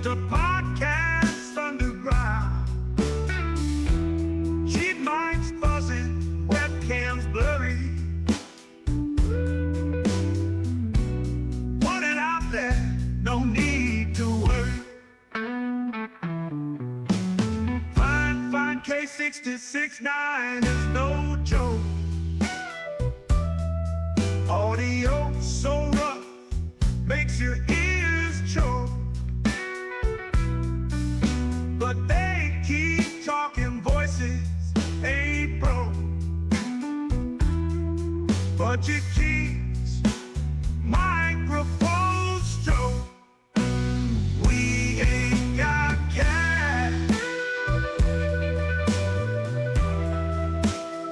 just a podcast underground. Cheap minds buzzing, webcams blurry. Want it out there, no need to worry. Fine K66.9 is no joke. Audio so rough, makes your ears choke. But they keep talking, voices ain't broke. Budget keeps microphones stroke. We ain't got cash,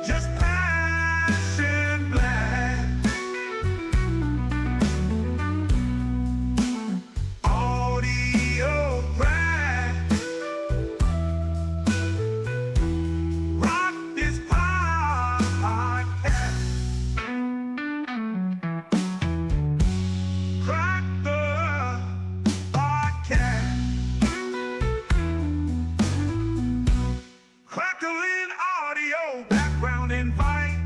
just passion black. Audio crack. Rock this podcast. Crack the podcast. Crackling audio, background invite.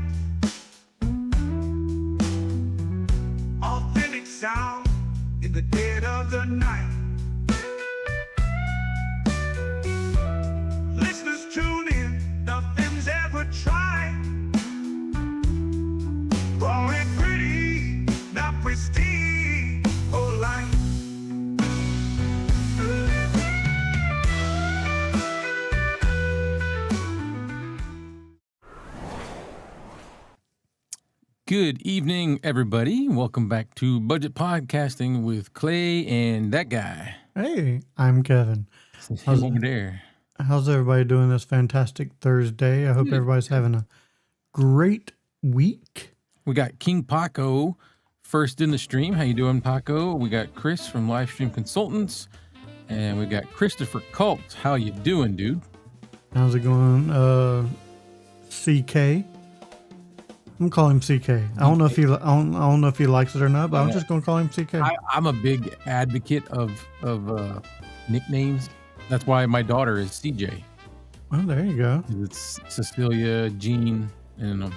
Authentic sound in the dead of the night. Listeners tune in, nothing's ever tried. Raw and pretty, not pristine or light. Good evening, everybody. Welcome back to Budget Podcasting with Clay and that guy. Hey, I'm Kevin. How's over there? How's everybody doing this fantastic Thursday? I hope everybody's having a great week. We got King Paco first in the stream. How you doing, Paco? We got Chris from Livestream Consultants, and we got Christopher Colt. How you doing, dude? How's it going? CK. I'm gonna call him CK. I don't know if he likes it or not, but I'm just gonna call him CK. I'm a big advocate of nicknames. That's why my daughter is CJ. Well, there you go. It's Cecilia, Jean, and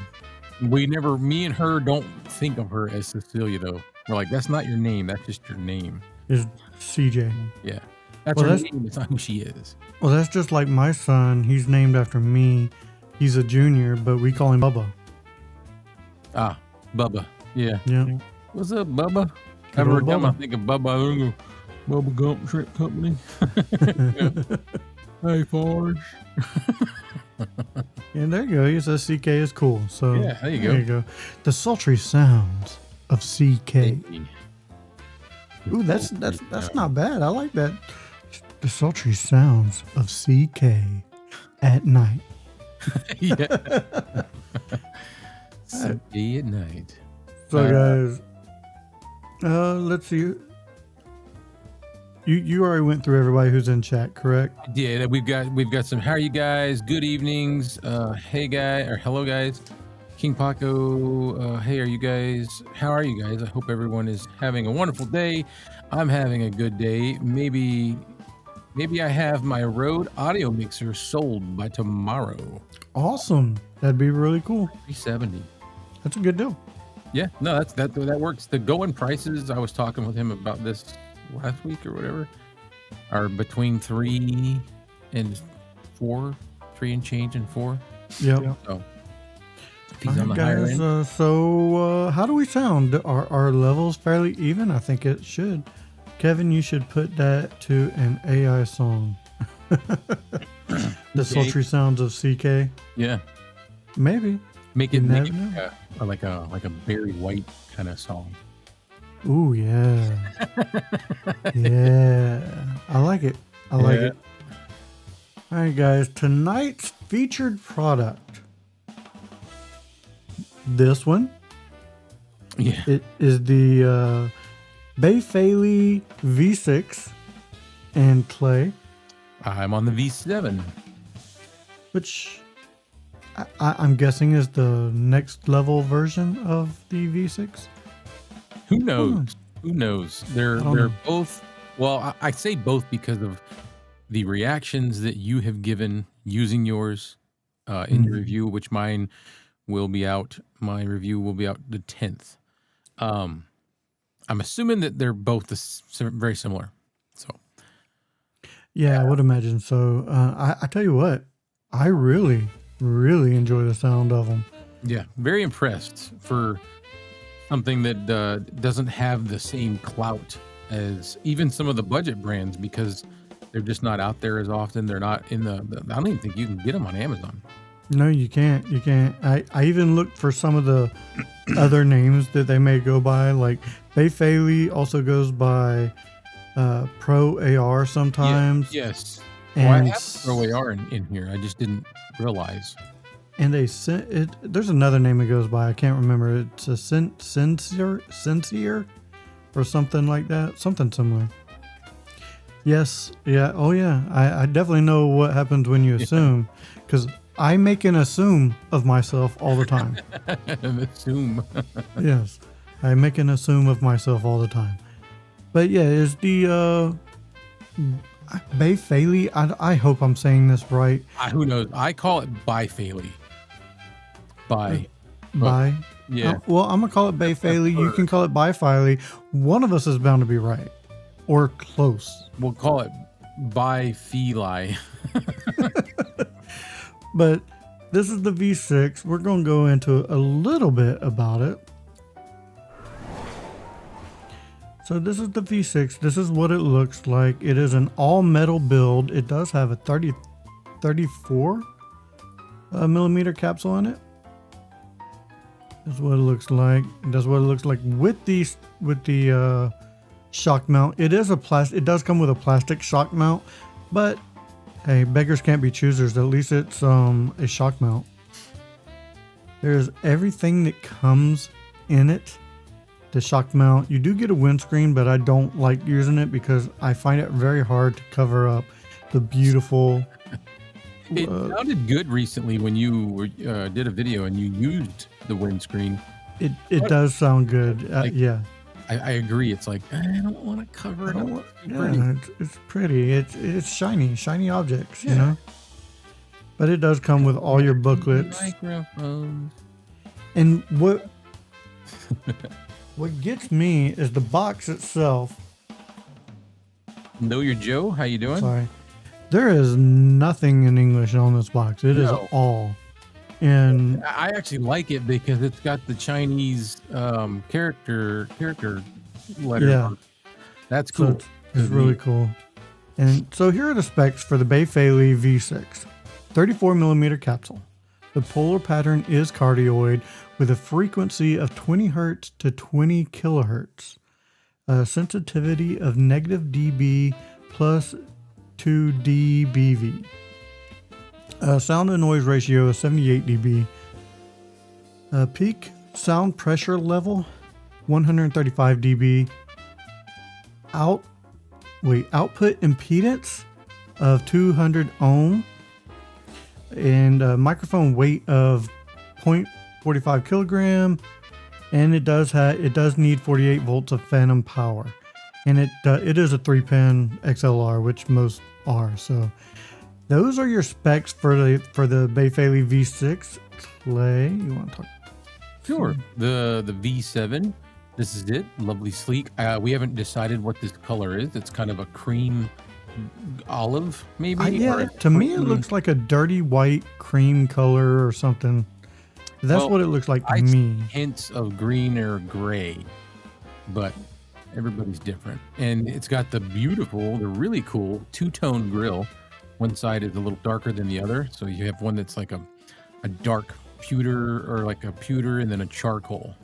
me and her don't think of her as Cecilia though. We're like, that's not your name. That's just your name. Is CJ. Yeah, that's her name. It's not who she is. Well, that's just like my son. He's named after me. He's a junior, but we call him Bubba. Ah, Bubba. Yeah. Yeah. What's up, Bubba? Good Every old time I Bubba. think of Bubba, I think of Bubba Gump Shrimp Company. Hey, Forge. And there you go. He says CK is cool. So Yeah, there you go. There you go. The sultry sounds of CK. Ooh, that's not bad. I like that. The sultry sounds of CK at night. Yeah. Sunday at night. So guys, let's see. You already went through everybody who's in chat, correct? Yeah, we've got some. How are you guys? Good evenings. Hey guy or hello guys. King Paco. Hey, are you guys? How are you guys? I hope everyone is having a wonderful day. I'm having a good day. Maybe I have my Rode audio mixer sold by tomorrow. Awesome. That'd be really cool. $370. That's a good deal. Yeah, no, that works. The going prices, I was talking with him about this last week or whatever, are between 3 and 4, 3 and change and 4. Yep. So if he's on the higher guys, end. so how do we sound? Are our levels fairly even? I think it should. Kevin, you should put that to an AI song. The sultry sounds of CK. Yeah, Maybe. make it never like a Barry White kind of song. Ooh, yeah. Yeah. I like it. I like it. All right, guys. Tonight's featured product. This one. Yeah. It is the Bai Fei V6 and Clay, I'm on the V7. which I'm guessing is the next level version of the V6. Who knows? Who knows? They're know. both Well, I say both because of the reactions that you have given using yours in your review, which mine will be out. My review will be out the 10th. I'm assuming that they're both very similar. So Yeah, I would imagine so. I tell you what, I really, really enjoy the sound of them. yeah, very impressed for something that doesn't have the same clout as even some of the budget brands because they're just not out there as often. They're not in I don't even think you can get them on Amazon. No, you can't. You can't. I even looked for some of the other names that they may go by. Like Bai Fei also goes by Pro AR sometimes. Yes. And Well, I have Pro AR in here. I just didn't realize. And they sent it. There's another name it goes by. I can't remember. It's a Sincere or something like that. Something similar. Yes. Yeah. Oh, yeah. I definitely know what happens when you assume, because I make an assume of myself all the time. Assume. Yes, I make an assume of myself all the time. But yeah, is the Bai Fei? I hope I'm saying this right. Who knows? I call it Bai Fei. Bai. Bai. Yeah. Well, I'm gonna call it Bai Fei. You can call it Bai Fei. One of us is bound to be right, or close. We'll call it Bai Fei. But this is the V6. We're gonna go into a little bit about it. So this is the V6. This is what it looks like. It is an all metal build. It does have a 34 millimeter capsule in it. That's what it looks like. That's what it looks like with the shock mount. It is a plastic. It does come with a plastic shock mount, but hey, beggars can't be choosers. At least it's a shock mount. There's everything that comes in it. The shock mount. You do get a windscreen, but I don't like using it because I find it very hard to cover up the beautiful. It sounded good recently when you did a video and you used the windscreen. It does sound good. Yeah. I agree. It's like I don't want to cover it up. It's pretty. It's shiny objects, you know. But it does come with all your booklets. Microphones. And what gets me is the box itself. Know Your Joe, how you doing? Sorry, there is nothing in English on this box. It is all. And I actually like it because it's got the Chinese character letter. Yeah, that's cool. So it's really cool. And so here are the specs for the Bai Fei V6. 34 millimeter capsule. The polar pattern is cardioid with a frequency of 20 hertz to 20 kilohertz. Sensitivity of negative dB plus 2 dBV. Sound to noise ratio is 78 dB. Peak sound pressure level 135 dB. Output impedance of 200 ohm. And microphone weight of 0.45 kilogram. And it does need 48 volts of phantom power. And it is a 3-pin XLR, which most are. So those are your specs for the Bai Fei V6. Clay, you want to talk? Sure. The V7. This is it. Lovely, sleek. We haven't decided what this color is. It's kind of a cream olive, maybe. Yeah. To me, it looks like a dirty white cream color or something. That's what it looks like to me. Hints of green or gray, but everybody's different. And it's got the really cool two-tone grill. One side is a little darker than the other. So you have one that's like a dark pewter or like a pewter and then a charcoal.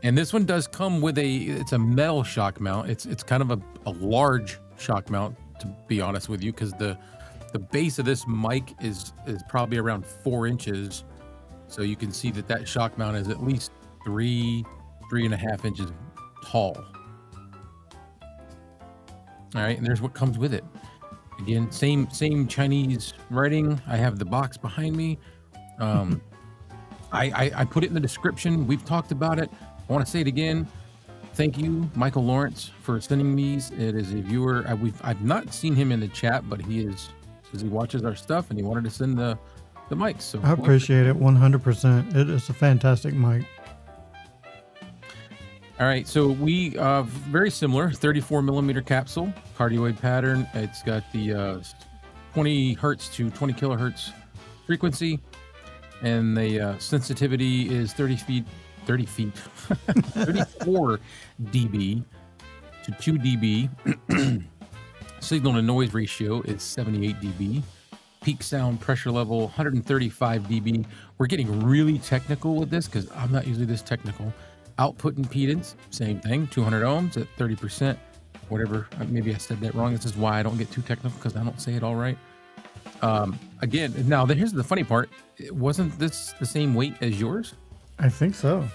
And this one does come with it's a metal shock mount. It's kind of a large shock mount, to be honest with you, because the base of this mic is probably around 4 inches. So you can see that shock mount is at least 3.5 inches tall. All right, and there's what comes with it. Again, same Chinese writing. I have the box behind me. I put it in the description. We've talked about it. I want to say it again. Thank you, Michael Lawrence, for sending these. It is a viewer. I've not seen him in the chat, but he says he watches our stuff and he wanted to send the mic. So I appreciate it 100%. It is a fantastic mic. All right, so we very similar 34 millimeter capsule, cardioid pattern. It's got the 20 hertz to 20 kilohertz frequency, and the sensitivity is 34 dB to 2 dB. Signal to noise ratio is 78 dB. Peak sound pressure level 135 dB. We're getting really technical with this because I'm not usually this technical. Output impedance, same thing, 200 ohms at 30%. Whatever, maybe I said that wrong. This is why I don't get too technical, because I don't say it all right. Again, now here's the funny part. Wasn't this the same weight as yours? I think so.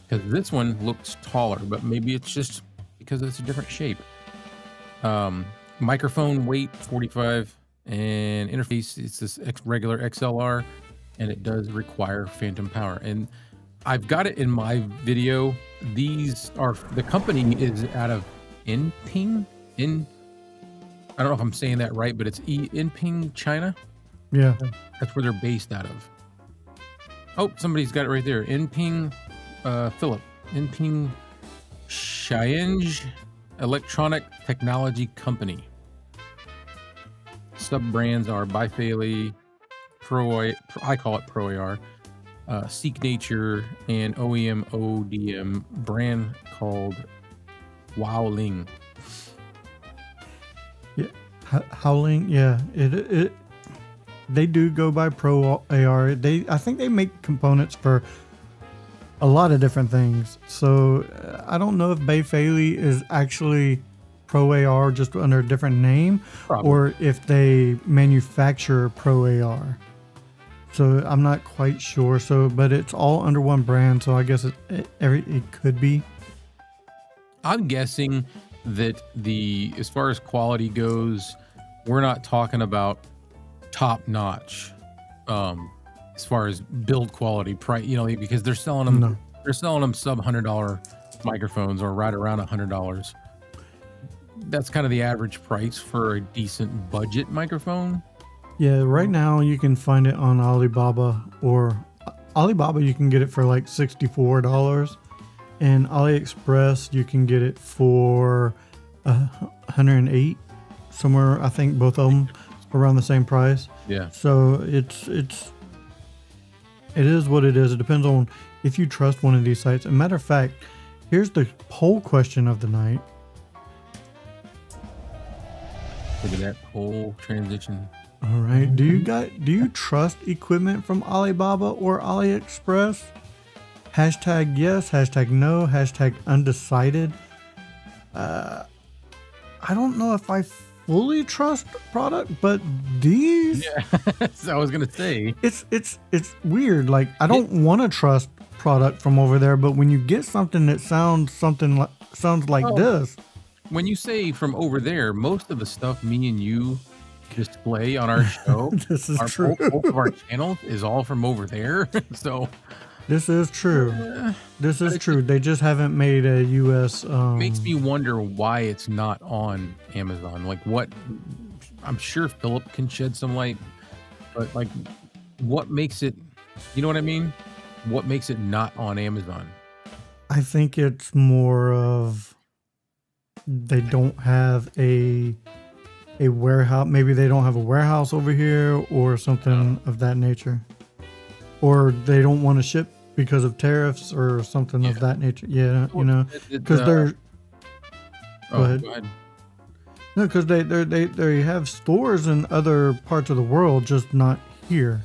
Because this one looks taller, but maybe it's just because it's a different shape. Microphone weight 45, and interface, it's this regular XLR, and it does require phantom power. And I've got it in my video. These are, the company is out of Inping. I don't know if I'm saying that right, but it's Inping, China. Yeah. That's where they're based out of. Oh, somebody's got it right there. Inping, Philip. Inping Xiange Electronic Technology Company. Sub-brands are Bai Fei, I call it Pro AR, Seek Nature, and OEM ODM brand called Wowling. Yeah, Howling. Yeah, they do go by Pro AR. I think they make components for a lot of different things. So I don't know if Bai Fei is actually Pro AR just under a different name, Probably. or if they manufacture Pro AR. So I'm not quite sure. So, but it's all under one brand. So I guess it could be. I'm guessing that as far as quality goes, we're not talking about top notch. As far as build quality, price, because they're selling them. No. They're selling them sub $100 microphones, or right around $100. That's kind of the average price for a decent budget microphone. Yeah, right now you can find it on Alibaba, or Alibaba you can get it for like $64, and AliExpress you can get it for 108, somewhere. I think both of them around the same price. Yeah. So it is what it is. It depends on if you trust one of these sites. As a matter of fact, here's the poll question of the night. Look at that whole transition. All right. Do you trust equipment from Alibaba or AliExpress? Hashtag yes, hashtag no, hashtag undecided. I don't know if I fully trust product, but these, Yeah. So I was gonna say, it's weird. Like, I don't want to trust product from over there, but when you get something that sounds like this. when you say from over there, most of the stuff me and you display on our show, This is true. both of our channels, is all from over there. So This is true. This is true. They just haven't made a U.S. makes me wonder why it's not on Amazon. Like, what? I'm sure Philip can shed some light, but like, what makes it? You know what I mean? What makes it not on Amazon? I think it's more of they don't have a warehouse. Maybe they don't have a warehouse over here or something of that nature. Or they don't want to ship because of tariffs or something of that nature. Yeah, because they're. Go ahead. No, because they have stores in other parts of the world, just not here.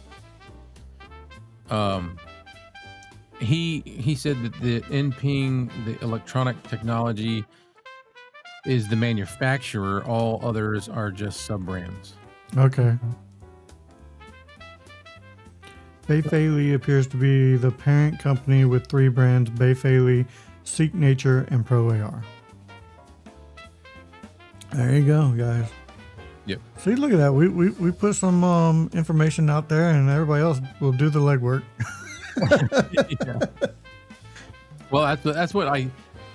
He said that the Inping, the electronic technology, is the manufacturer. All others are just sub-brands. Okay. Bai Fei appears to be the parent company with 3 brands: Bai Fei, Seek Nature, and Pro AR. There you go, guys. Yep. See, look at that. We put some information out there, and everybody else will do the legwork. Yeah. Well, that's what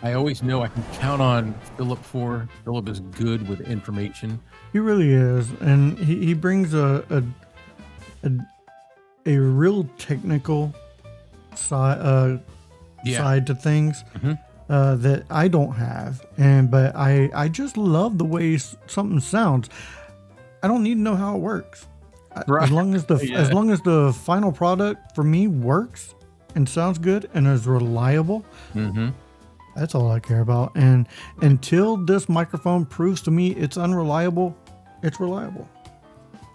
I always know I can count on Philip for. Philip is good with information. He really is, and he brings a real technical side side to things that I don't have, but I just love the way something sounds. I don't need to know how it works. Right. As long as as long as the final product for me works and sounds good and is reliable, that's all I care about. And until this microphone proves to me it's unreliable, it's reliable.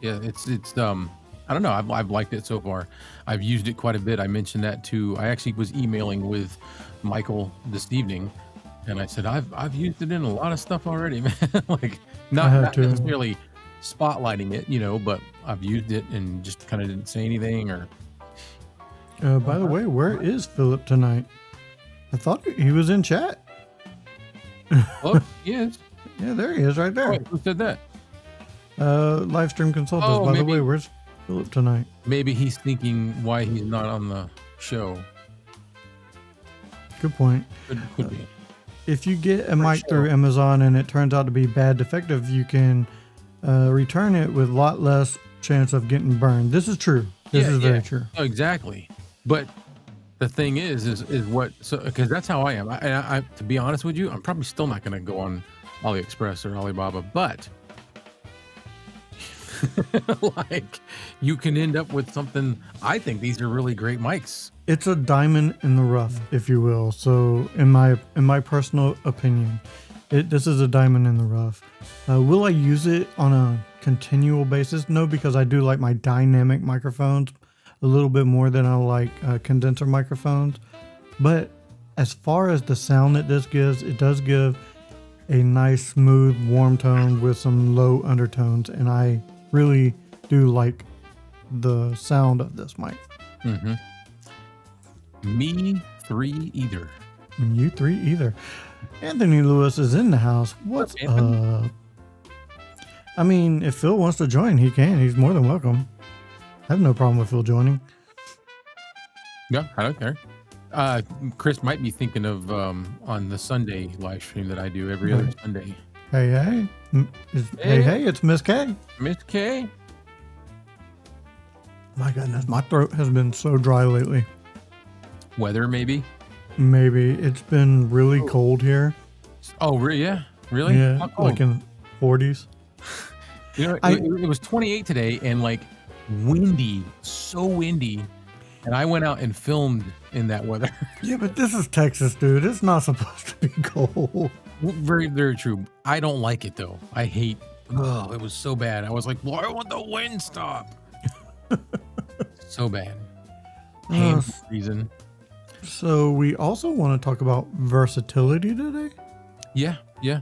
Yeah, it's I don't know. I've liked it so far. I've used it quite a bit. I mentioned that too. I actually was emailing with Michael this evening, and I said I've used it in a lot of stuff already, man. Like not necessarily spotlighting it, you know, but I've used it and just kind of didn't say anything. Or by the way, where is Philip tonight? I thought he was in chat. oh, yes. Yeah, there he is, right there. Wait, who said that? Live stream consultants. Oh, by maybe. the way, where's Philip tonight? Maybe he's thinking why he's not on the show. Good point. Could be. If you get a mic through Amazon and it turns out to be bad defective, you can return it with a lot less chance of getting burned. This is true. This is very true. Oh, exactly. But the thing is what, so because that's how I am. I to be honest with you, I'm probably still not going to go on AliExpress or Alibaba, but like you can end up with something. I think these are really great mics. It's a diamond in the rough, if you will. So in my personal opinion, this is a diamond in the rough. Will I use it on a continual basis? No, because I do like my dynamic microphones a little bit more than I like condenser microphones. But as far as the sound that this gives, it does give a nice, smooth, warm tone with some low undertones. And I really do like the sound of this mic. Me three either. You three either. Anthony Lewis is in the house. What's up? I mean, if Phil wants to join, he can. He's more than welcome. I have no problem with Phil joining. Yeah, I don't care. Chris might be thinking of on the Sunday live stream that I do every other Sunday. Hey, it's Miss K. Miss K. My goodness, my throat has been so dry lately. Weather, maybe? Maybe. It's been really cold here. Oh, yeah? Really? Yeah, How cold? like in the 40s. You know, it was 28 today and like windy, so windy. And I went out and filmed in that weather. Yeah, but this is Texas, dude. It's not supposed to be cold. Very, very true. I don't like it though. I hate, it was so bad. I was like, why won't the wind stop? So bad. Reason. So we also want to talk about versatility today. Yeah. You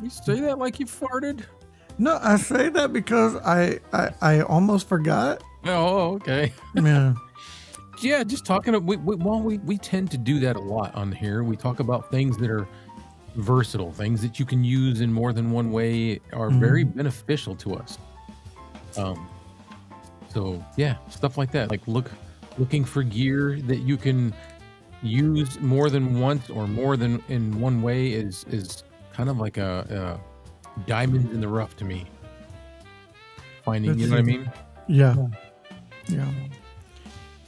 say that like you farted? No, I say that because I almost forgot. Oh, okay. Yeah. Yeah, just talking. We tend to do that a lot on here. We talk about things that are versatile, things that you can use in more than one way, are very beneficial to us. So yeah, stuff like that. Like looking for gear that you can use more than once or more than in one way is kind of like a diamond in the rough to me. Finding, you know what I mean? Yeah.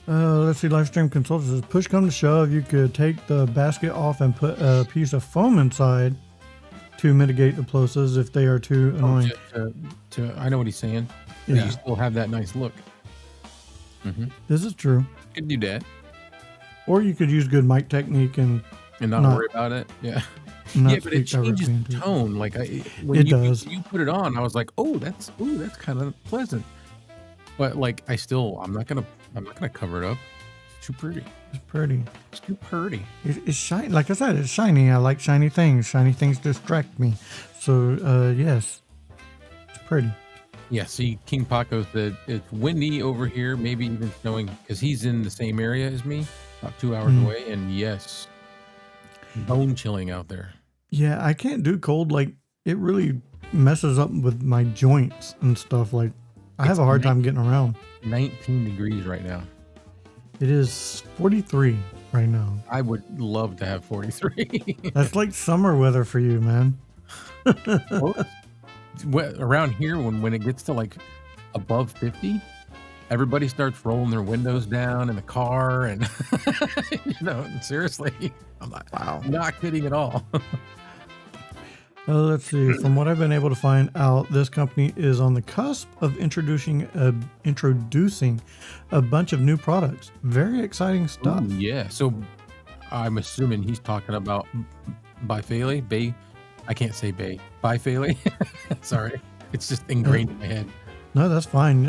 Let's see. Live stream consultant says, push come to shove, you could take the basket off and put a piece of foam inside to mitigate the plosives if they are too annoying. I know what he's saying. Yeah. You still have that nice look. This is true. You could do that Or you could use good mic technique and not worry about it. Yeah. not Yeah, but it speak directly changes into the it. tone. Like It does. You put it on, I was like, oh, that's kind of pleasant. But like, I'm not gonna cover it up. It's too pretty. It's pretty. It's too pretty. It's shiny. Like I said, it's shiny. I like shiny things. Shiny things distract me. So yes, it's pretty. Yeah. See, King Paco said it's windy over here, maybe even snowing, because he's in the same area as me, about 2 hours away. And yes, bone chilling out there. Yeah, I can't do cold. Like it really messes up with my joints and stuff. Like I have a hard time getting around. 19 degrees right now. It is 43 right now. I would love to have 43. That's like summer weather for you, man. Well, around here, when it gets to like above 50, everybody starts rolling their windows down in the car, and seriously, I'm not kidding at all. Let's see. From what I've been able to find out, this company is on the cusp of introducing a bunch of new products. Very exciting stuff. Ooh, yeah. So I'm assuming he's talking about Bai Fei. I can't say Bai Fei. Sorry, it's just ingrained in my head. No, that's fine.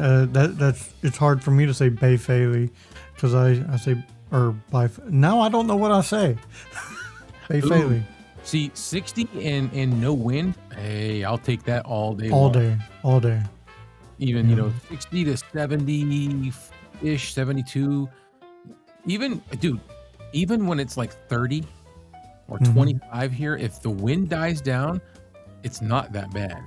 It's hard for me to say Bai Fei because I say now I don't know what I say. Bai Fei. See, 60 and no wind. Hey, I'll take that all day. All day. Even 60 to 70-ish, 72. Even when it's like 30 or 25 here, if the wind dies down, it's not that bad.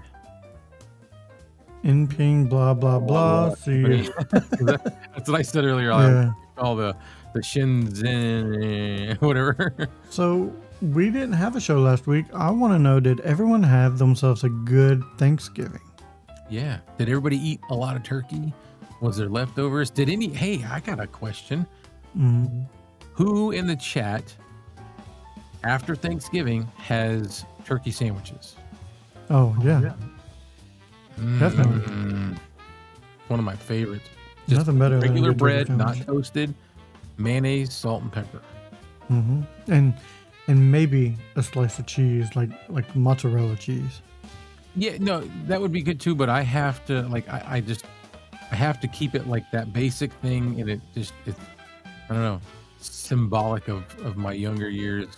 In ping, blah blah blah. See, that's what I said earlier. Yeah. All the shins in whatever. So we didn't have a show last week. I want to know, did everyone have themselves a good Thanksgiving? Yeah. Did everybody eat a lot of turkey? Was there leftovers? Hey, I got a question. Mm-hmm. Who in the chat after Thanksgiving has turkey sandwiches? Oh, yeah. Definitely. One of my favorites. Just nothing better than regular a good bread, turkey not sandwich. toasted, mayonnaise, salt, and pepper. And maybe a slice of cheese, like mozzarella cheese. Yeah, no, that would be good too. But I have to I have to keep it like that basic thing, and it's I don't know, symbolic of my younger years.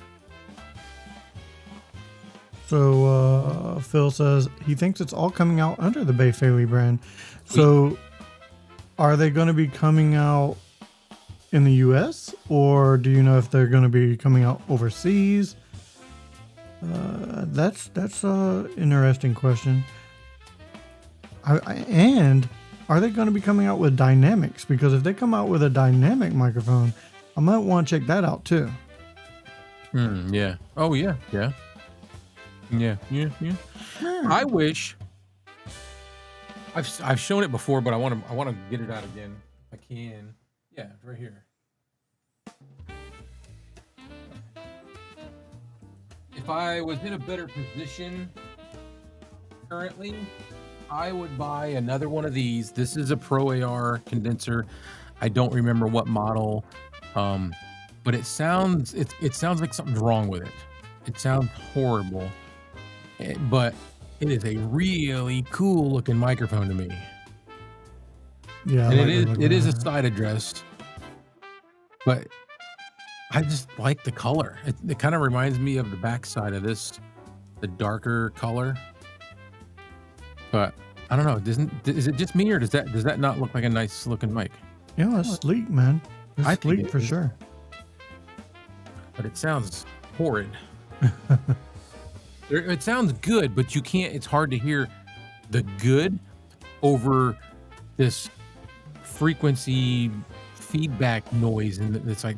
So Phil says he thinks it's all coming out under the Bai Fei brand. So are they going to be coming out in the US, or do you know if they're going to be coming out overseas? That's a interesting question. And are they going to be coming out with dynamics? Because if they come out with a dynamic microphone, I might want to check that out too. Yeah. Oh yeah. Yeah. Yeah. I wish I've shown it before, but I want to get it out again. I can. Yeah, it's right here. If I was in a better position currently, I would buy another one of these. This is a Pro AR condenser. I don't remember what model, but it sounds like something's wrong with it. It sounds horrible, but it is a really cool looking microphone to me. Yeah, and it is a side address, but I just like the color. It kind of reminds me of the backside of this, the darker color. But I don't know. Is it just me, or does that not look like a nice looking mic? Yeah, it's sleek, man. It's sleek for sure. But it sounds horrid. It sounds good, but you can't. It's hard to hear the good over this frequency feedback noise, and it's like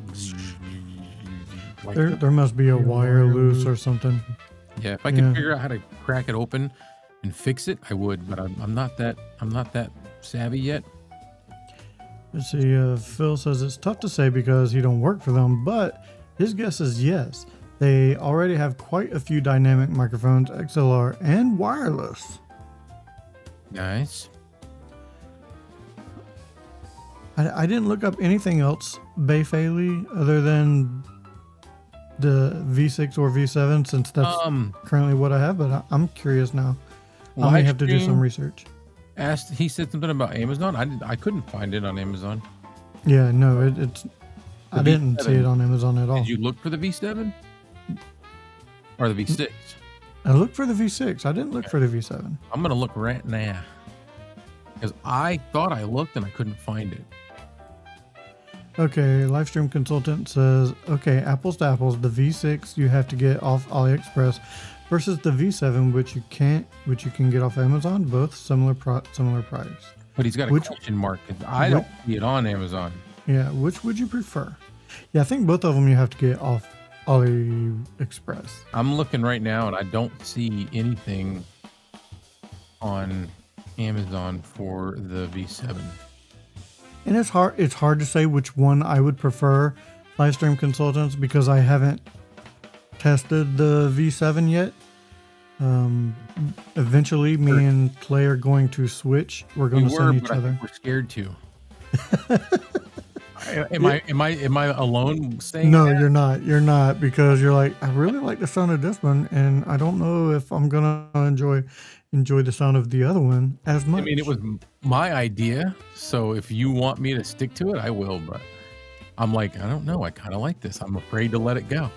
there must be a wire loose or something. Yeah, if I could figure out how to crack it open and fix it, I would, but I'm not that savvy yet. Let's see. Phil says it's tough to say because he don't work for them, but his guess is yes. They already have quite a few dynamic microphones, XLR and wireless. Nice. I didn't look up anything else Bai Fei other than the V6 or V7, since that's currently what I have, but I'm curious now. I may have to do some research. He said something about Amazon. I couldn't find it on Amazon. Yeah, no, it's I didn't see it on Amazon at all. Did you look for the V7 or the V6? I looked for the V6. I didn't look for the V7. I'm gonna look right now because I thought I looked and I couldn't find it. Okay, Livestream Consultant says, okay, apples to apples, the V6 you have to get off AliExpress versus the V7, which you can get off Amazon, both similar price. But he's got a question mark because I don't see it on Amazon. Yeah, which would you prefer? Yeah, I think both of them you have to get off AliExpress. I'm looking right now and I don't see anything on Amazon for the V7. And it's hard to say which one I would prefer, Livestream Consultants, because I haven't tested the V7 yet. Eventually me and Clay are going to switch. We're going to send each I other. think we're scared to. Am I alone saying No, that? you're not, because you're like, I really like the sound of this one, and I don't know if I'm gonna enjoy the sound of the other one as much. I mean, it was my idea, so if you want me to stick to it, I will, but I'm like, I don't know, I kind of like this. I'm afraid to let it go.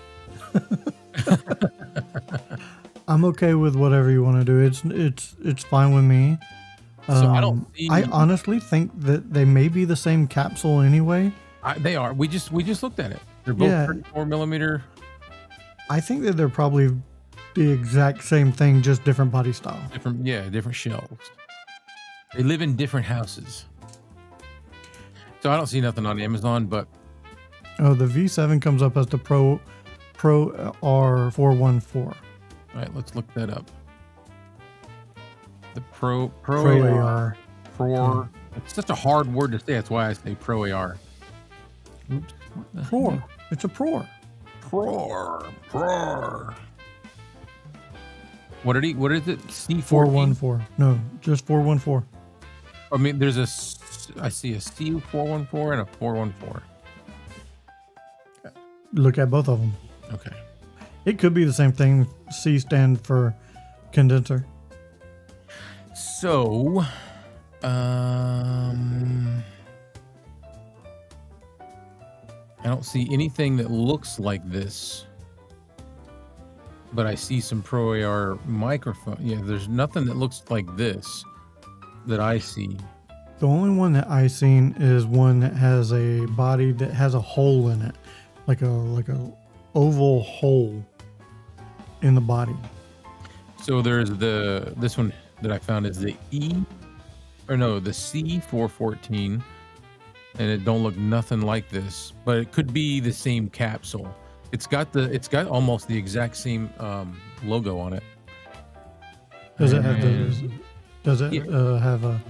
I'm okay with whatever you want to do. It's fine with me. So I don't see. I honestly think that they may be the same capsule anyway. They are. We just looked at it. They're both Yeah. 34 millimeter. I think that they're probably the exact same thing, just different body style. Different shells. They live in different houses. So I don't see nothing on Amazon, but Oh, the V7 comes up as the Pro R414. all right, let's look that up. The Pro AR. Pro. It's such a hard word to say. That's why I say Pro AR. Oops. What the Pro. heck? It's a Pro. Pro. What is it? C14? 414. No, just 414. I mean, I see a C414 and a 414. Look at both of them. Okay. It could be the same thing. C stand for condenser. So, I don't see anything that looks like this, but I see some Pro AR microphone. Yeah, there's nothing that looks like this that I see. The only one that I seen is one that has a body that has a hole in it, like a oval hole in the body. So there's this one that I found is the the C414, and it don't look nothing like this, but it could be the same capsule. It's got almost the exact same logo on it. Does it have have a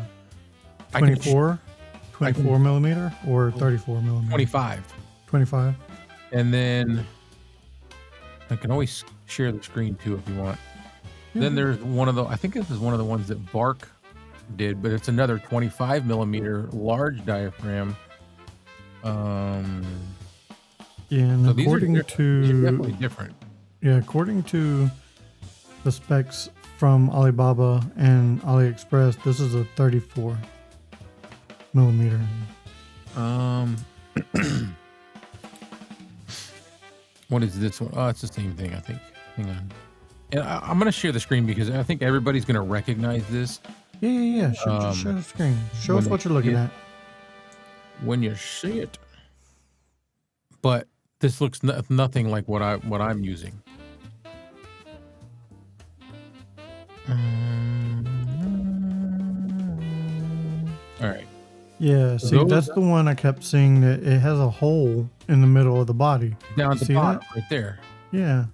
24 millimeter or 34 millimeter? 25. 25. And then I can always share the screen too if you want. Then there's I think this is one of the ones that Bark did, but it's another 25 millimeter large diaphragm. Yeah, and So according these are to definitely different. Yeah, according to the specs from Alibaba and AliExpress, this is a 34 millimeter. What is this one? Oh, it's the same thing, I think. Hang on. And I'm going to share the screen because I think everybody's going to recognize this Yeah. Just show the screen. Show us when what you're looking at. when you see it. But this looks nothing like what I'm using. All right. Yeah, see, Those- that's the one I kept seeing that it has a hole in the middle of the body. Down at the See bottom, that? right there. Yeah.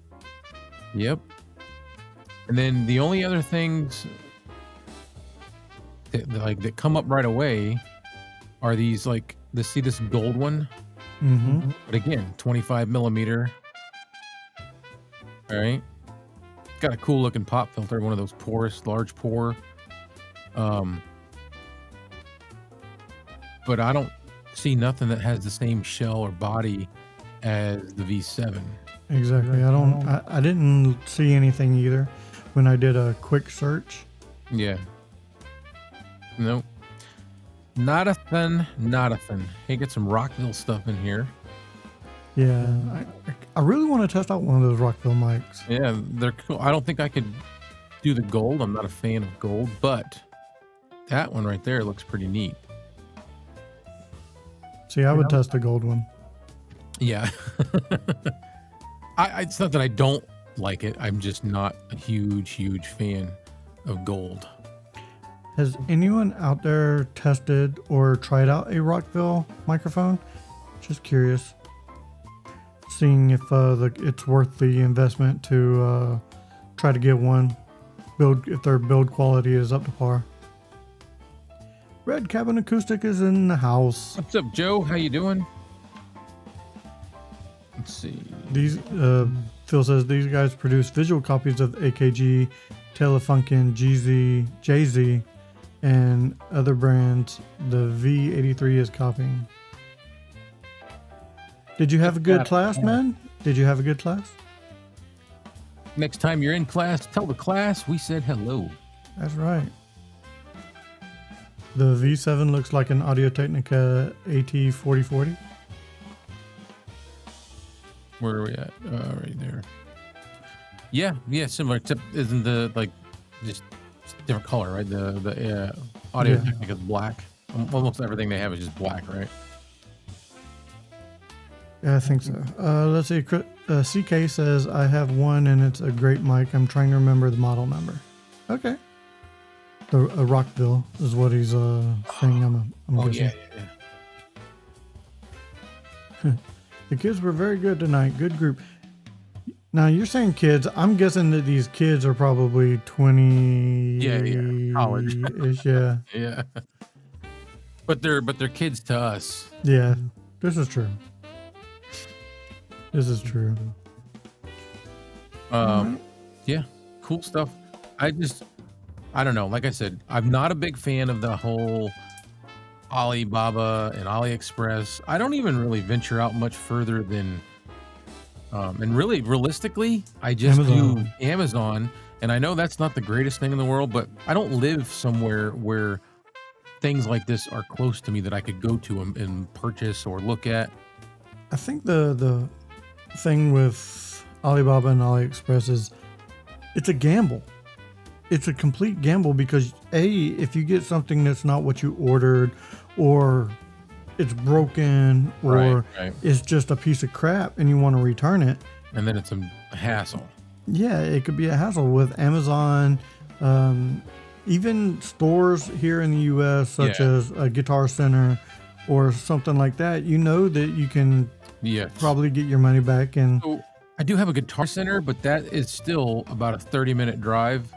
Yep. And then the only other things that come up right away are these see this gold one, Mm-hmm. but again 25 millimeter. All right, got a cool looking pop filter, one of those large pore. But I don't see nothing that has the same shell or body as the V7. Exactly. I didn't see anything either when I did a quick search. Yeah. Nope. Not a thing. Hey, get some Rockville stuff in here. Yeah. I really want to test out one of those Rockville mics. Yeah, they're cool. I don't think I could do the gold. I'm not a fan of gold, but that one right there looks pretty neat. See, I would test the gold one. Yeah. It's not that I don't like it. I'm just not a huge fan of gold. Has anyone out there tested or tried out a Rockville microphone? Just curious. seeing if it's worth the investment to try to get one. If their build quality is up to par. Red Cabin Acoustic is in the house. What's up, Joe? How you doing? Let's see. These Phil says these guys produce visual copies of AKG, Telefunken, JZ, and other brands. The V83 is copying. Did you have a good class, man? Did you have a good class? Next time you're in class, tell the class we said hello. That's right. The V7 looks like an Audio-Technica AT4040. Where are we at? Right there. Yeah, similar. Except isn't the just different color, right? The Audio-Technica is black. Almost everything they have is just black, right? Yeah, I think so. Let's see. CK says, I have one and it's a great mic. I'm trying to remember the model number. Okay. The Rockville is what he's saying. I'm guessing. Yeah. The kids were very good tonight. Good group. Now you're saying kids. I'm guessing that these kids are probably 20. Yeah, college. Ish, yeah. Yeah. But they're kids to us. Yeah, this is true. This is true. Yeah, cool stuff. I don't know. Like I said, I'm not a big fan of the whole Alibaba and AliExpress. I don't even really venture out much further than, and really realistically, I just do Amazon. And I know that's not the greatest thing in the world, but I don't live somewhere where things like this are close to me that I could go to and purchase or look at. I think the thing with Alibaba and AliExpress is it's a gamble. It's a complete gamble because if you get something that's not what you ordered, or it's broken, or right. it's just a piece of crap and you want to return it, and then it's a hassle. Yeah, it could be a hassle with Amazon, even stores here in the U.S. such as a Guitar Center or something like that. You know that you can probably get your money back. And so I do have a Guitar Center, but that is still about a 30-minute drive.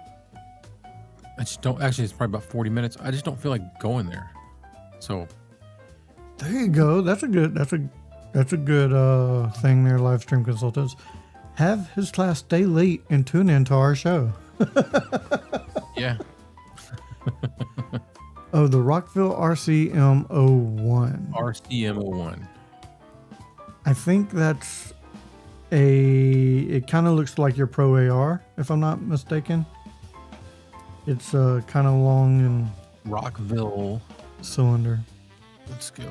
I just don't. Actually, it's probably about 40 minutes. I just don't feel like going there. So there you go. That's a good thing there, live stream consultants. Have his class stay late and tune into our show. Yeah. Oh, the Rockville RCM01. RCM01. I think that's it kind of looks like your Pro AR, if I'm not mistaken. It's kind of long and Rockville cylinder. Let's go.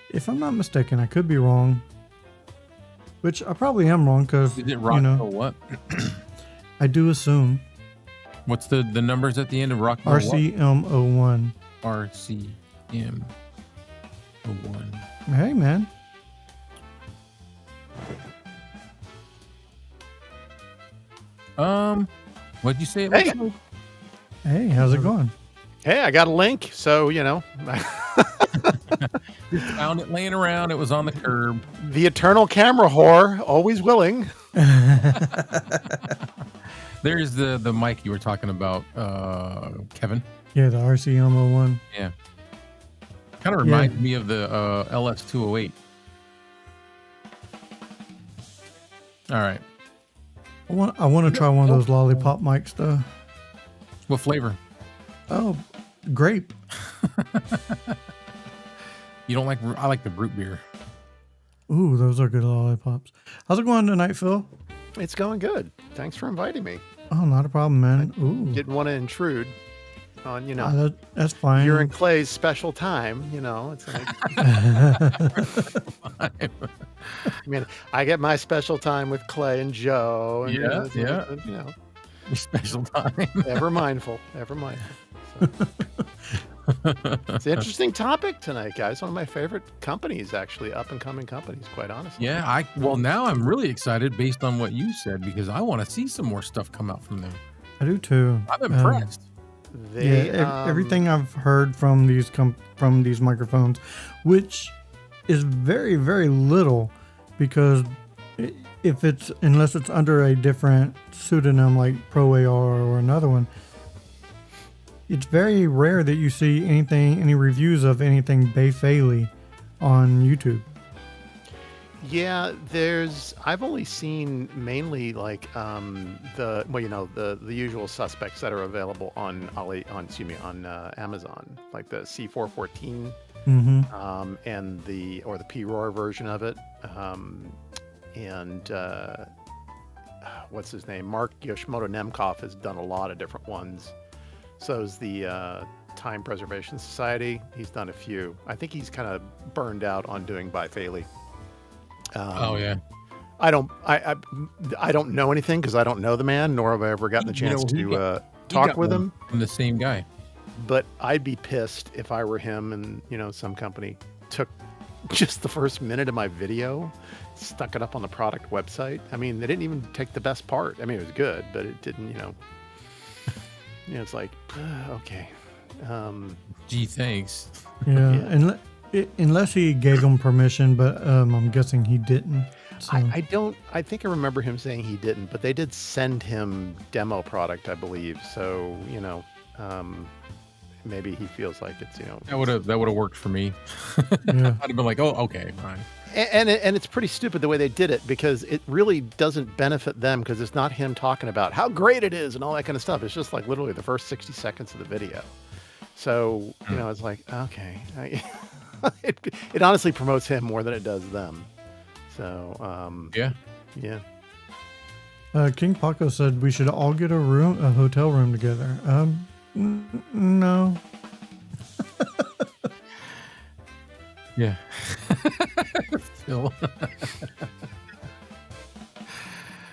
If I'm not mistaken, I could be wrong. Which I probably am wrong because, is it Rockville what? I do assume. What's the numbers at the end of Rockville? RCM01. RCM01. Hey, man. What'd you say? Hey. Hey, how's it going? Hey, I got a link, so Just found it laying around. It was on the curb. The eternal camera whore, always willing. There's the mic you were talking about, Kevin. Yeah, the RCM01. Yeah. Kind of reminds me of the LS208. All right. I want to try one of those lollipop mics, though. What flavor? Oh, grape. You don't like? I like the root beer. Ooh, those are good lollipops. How's it going tonight, Phil? It's going good. Thanks for inviting me. Oh, not a problem, man. Ooh, Didn't want to intrude on, that's fine. you're in Clay's special time, It's like, I mean, I get my special time with Clay and Joe. And, Special time. Ever mindful. So. It's an interesting topic tonight, guys. One of my favorite companies, actually, up and coming companies, quite honestly. Yeah, now I'm really excited based on what you said because I want to see some more stuff come out from them. I do too. I'm impressed. Everything I've heard from these microphones, which is very, very little, because if it's unless it's under a different pseudonym like Pro AR or another one, it's very rare that you see any reviews of anything Bai Fei on YouTube. Yeah, I've only seen mainly like the usual suspects that are available on Amazon, like the C414 and the P-ROAR version of it, and what's his name? Mark Yoshimoto Nemkov has done a lot of different ones. So is the Time Preservation Society. He's done a few. I think he's kind of burned out on doing Bai Fei. Oh yeah. I don't know anything because I don't know the man, nor have I ever gotten the chance to talk with him. I'm the same guy. But I'd be pissed if I were him and some company took just the first minute of my video, stuck it up on the product website. I mean, they didn't even take the best part. I mean, it was good, but it didn't. It's like, okay. Gee, thanks. Yeah. Unless he gave them permission, but I'm guessing he didn't. So. I think I remember him saying he didn't, but they did send him demo product, I believe. So, maybe he feels like it's, that would have worked for me. Yeah. I'd have been like, oh, okay, fine. And it's pretty stupid the way they did it, because it really doesn't benefit them, because it's not him talking about how great it is and all that kind of stuff. It's just like literally the first 60 seconds of the video. So, it's like, okay. It honestly promotes him more than it does them. So, yeah. King Paco said we should all get a hotel room together. No. Yeah. Still.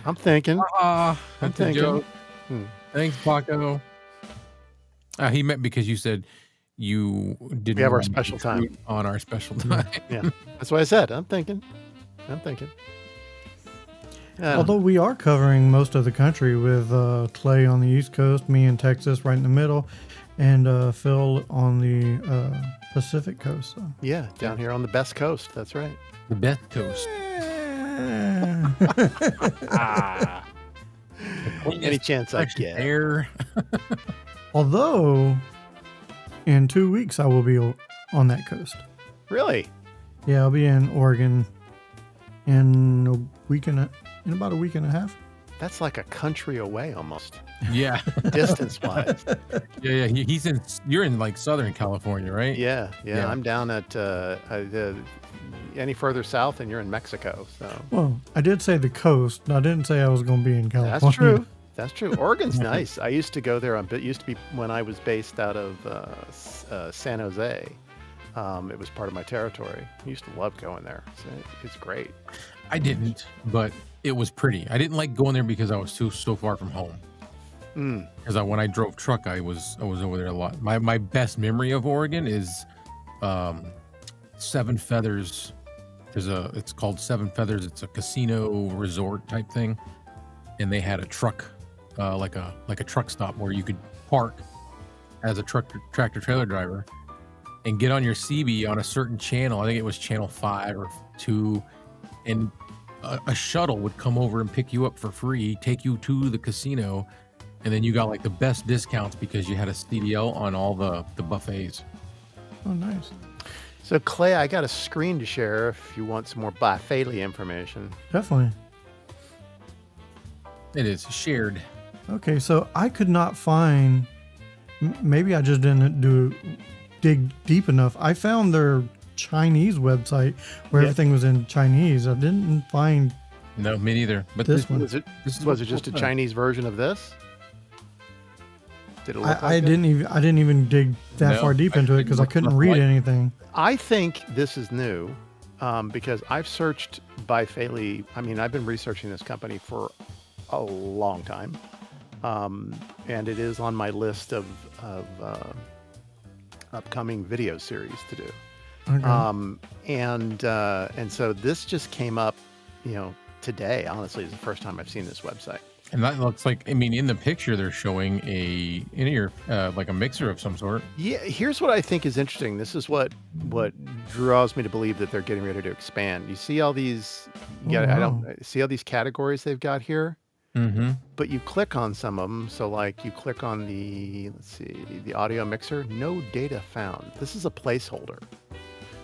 I'm thinking. That's a joke. Thanks, Paco. He meant because you said you didn't have our special time on our special time. Yeah, that's what I said. I'm thinking. Although we are covering most of the country with Clay on the East Coast, me in Texas right in the middle, and Phil on the Pacific Coast. So. Yeah, down here on the best coast. That's right. The best coast. Any chance I get. Air. Although, in 2 weeks I will be on that coast. Really? Yeah, I'll be in Oregon in about a week and a half. That's like a country away almost. Yeah. Distance-wise. Yeah. You're in like Southern California, right? Yeah. I'm down at any further south and you're in Mexico. So. Well, I did say the coast. I didn't say I was going to be in California. That's true. Oregon's nice. I used to go there. It used to be when I was based out of San Jose. It was part of my territory. I used to love going there. It's great. I didn't, but it was pretty. I didn't like going there because I was so far from home. Because when I drove truck, I was over there a lot. My best memory of Oregon is Seven Feathers. It's called Seven Feathers. It's a casino resort type thing, and they had a truck, like a truck stop where you could park as a tractor trailer driver and get on your CB on a certain channel. I think it was channel 5 or 2, and a shuttle would come over and pick you up for free, take you to the casino, and then you got like the best discounts because you had a CDL on all the buffets. Oh, nice. So, Clay, I got a screen to share if you want some more Bai Fei Definitely. It is shared. Okay, so I could not find. Maybe I just didn't dig deep enough. I found their Chinese website where everything was in Chinese. I didn't find. No, me neither. But this one was it just a Chinese version of this? Did it look like I didn't even dig that far deep into it because I couldn't read anything. I think this is new because I've searched Bai Fei. I mean, I've been researching this company for a long time, and it is on my list of upcoming video series to do. Okay. And so this just came up, today. Honestly, is the first time I've seen this website. And that looks like, I mean, in the picture they're showing a in-ear, like a mixer of some sort. Yeah, here's what I think is interesting. This is what draws me to believe that they're getting ready to expand. You see all these, Oh, I wow. don't see all these categories they've got here, Mm-hmm. but you click on some of them. So like you click on the, let's see, the audio mixer, no data found. This is a placeholder.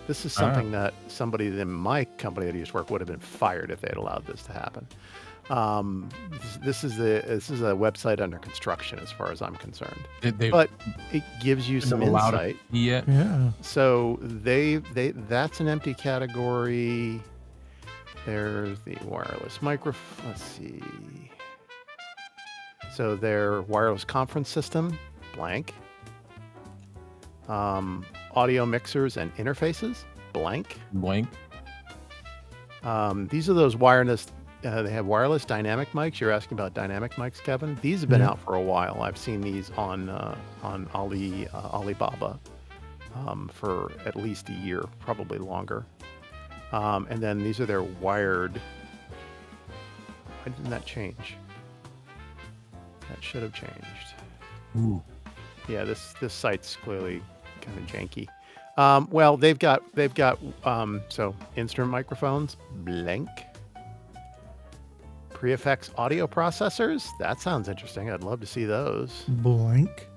This is something that somebody in my company that used to work would have been fired if they had allowed this to happen. This is a website under construction as far as I'm concerned, but it gives you some insight. Yeah. Yeah. So that's an empty category. There's the wireless microphone. Let's see. So their wireless conference system, blank. Audio mixers and interfaces, blank. Blank. These are those wireless. They have wireless dynamic mics. You're asking about dynamic mics, Kevin. These have been out for a while. I've seen these on Alibaba for at least a year, probably longer. And then these are their wired. Why didn't that change? That should have changed. Ooh. Yeah, this site's clearly kind of janky. Well, they've got so instrument microphones, blank. Pre-effects audio processors. That sounds interesting. I'd love to see those. Blank.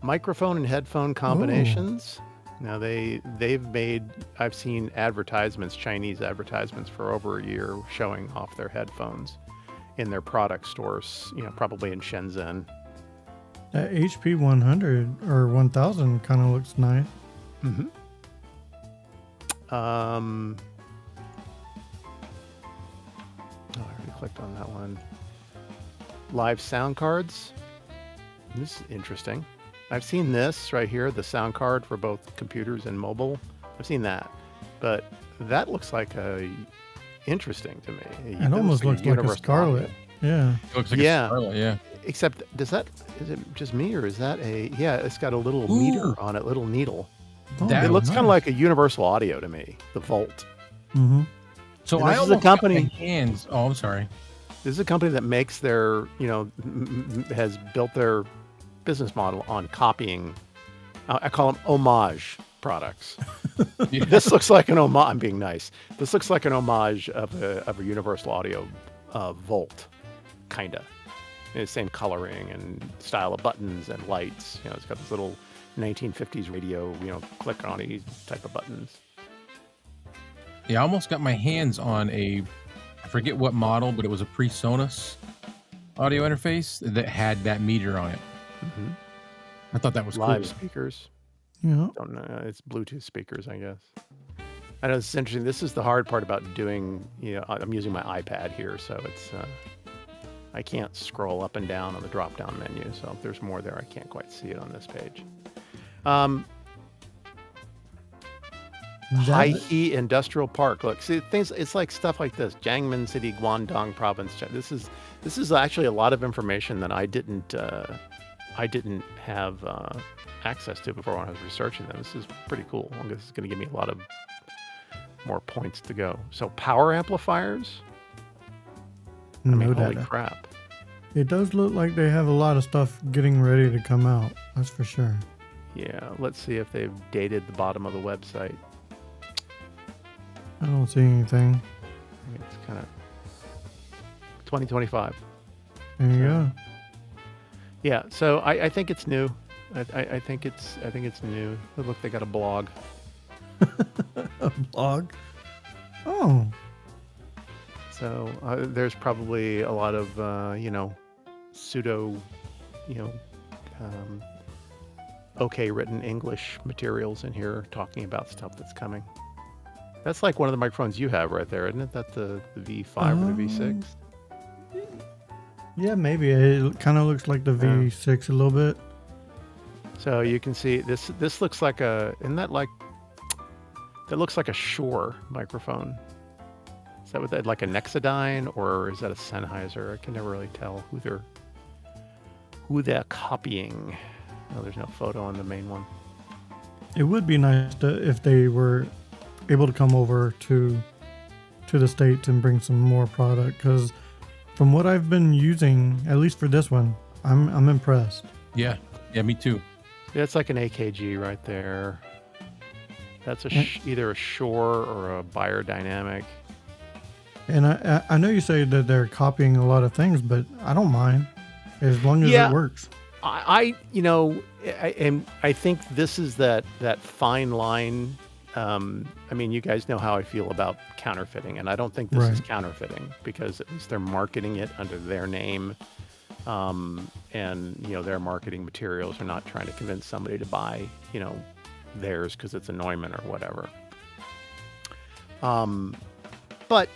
Microphone and headphone combinations. Now they've made. I've seen advertisements, Chinese advertisements, for over a year showing off their headphones in their product stores. You know, probably in Shenzhen. That HP 100 or 1000 kind of looks nice. Mm-hmm. Oh, I already clicked on that one. Live sound cards. This is interesting. I've seen this right here, the sound card for both computers and mobile. I've seen that, but that looks like interesting to me. It almost looks like a universal Scarlett. audio. Yeah. It looks like Yeah. a Scarlett, yeah. Except, is it just me or is that yeah, it's got a little meter on it, little needle. That It looks nice. kind of like a universal audio to me, the Volt. Mm-hmm. So And I this is a almost got my company- hands. Oh, I'm sorry. This is a company that makes their, has built their business model on copying. I call them homage products. Yeah. This looks like an homage. I'm being nice. This looks like an homage of a Universal Audio Volt, kinda. Same coloring and style of buttons and lights. It's got this little 1950s radio, click on it type of buttons. Yeah, I almost got my hands on I forget what model, but it was a PreSonus audio interface that had that meter on it. Mm-hmm. I thought that was Live cool. speakers. Yeah. Don't know. It's Bluetooth speakers, I guess. I know it's interesting. This is the hard part about doing, I'm using my iPad here, so it's, I can't scroll up and down on the drop-down menu. So if there's more there, I can't quite see it on this page. Haihe Industrial Park. Look, see things. It's like stuff like this. Jiangmen City, Guangdong Province. This is actually a lot of information that I didn't have access to before when I was researching them. This is pretty cool. This is going to give me a lot of more points to go. So power amplifiers. I mean, holy crap! It does look like they have a lot of stuff getting ready to come out. That's for sure. Yeah. Let's see if they've dated the bottom of the website. I don't see anything. I mean, it's kind of 2025. There you go. Yeah, so I think it's new. I think it's new. Oh, look, they got a blog. A blog. Oh. So there's probably a lot of pseudo, okay written English materials in here talking about stuff that's coming. That's like one of the microphones you have right there, isn't it? That the V5 or the V6? Yeah, maybe. It kind of looks like the V6 a little bit. So you can see this looks like that looks like a Shure microphone. Is that what that, like a Nexodyne, or is that a Sennheiser? I can never really tell who they're copying. Oh, there's no photo on the main one. It would be nice if they were able to come over to the States and bring some more product, because From what I've been using, at least for this one, I'm impressed. Yeah, me too. Yeah, it's like an AKG right there. That's either a Shure or a Biodynamic. And I know you say that they're copying a lot of things, but I don't mind as long as Yeah. it works. I think this is that fine line. I mean, you guys know how I feel about counterfeiting, and I don't think this is Right. counterfeiting, because at least they're marketing it under their name, and their marketing materials are not trying to convince somebody to buy theirs because it's a Neumann or whatever. But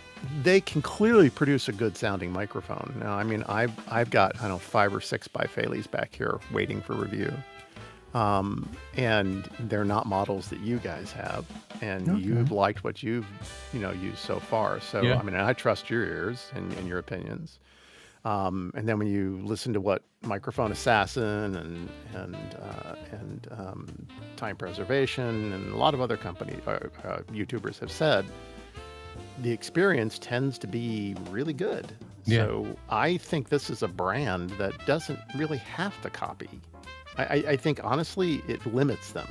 they can clearly produce a good sounding microphone. Now, I mean, I've got 5 or 6 Bai Fei's back here waiting for review. And they're not models that you guys have, and Okay. you've liked what you've used so far. So Yeah. I mean, I trust your ears and your opinions. And then when you listen to what Microphone Assassin and Time Preservation and a lot of other companies, YouTubers have said, the experience tends to be really good. Yeah. So I think this is a brand that doesn't really have to copy. I think honestly it limits them.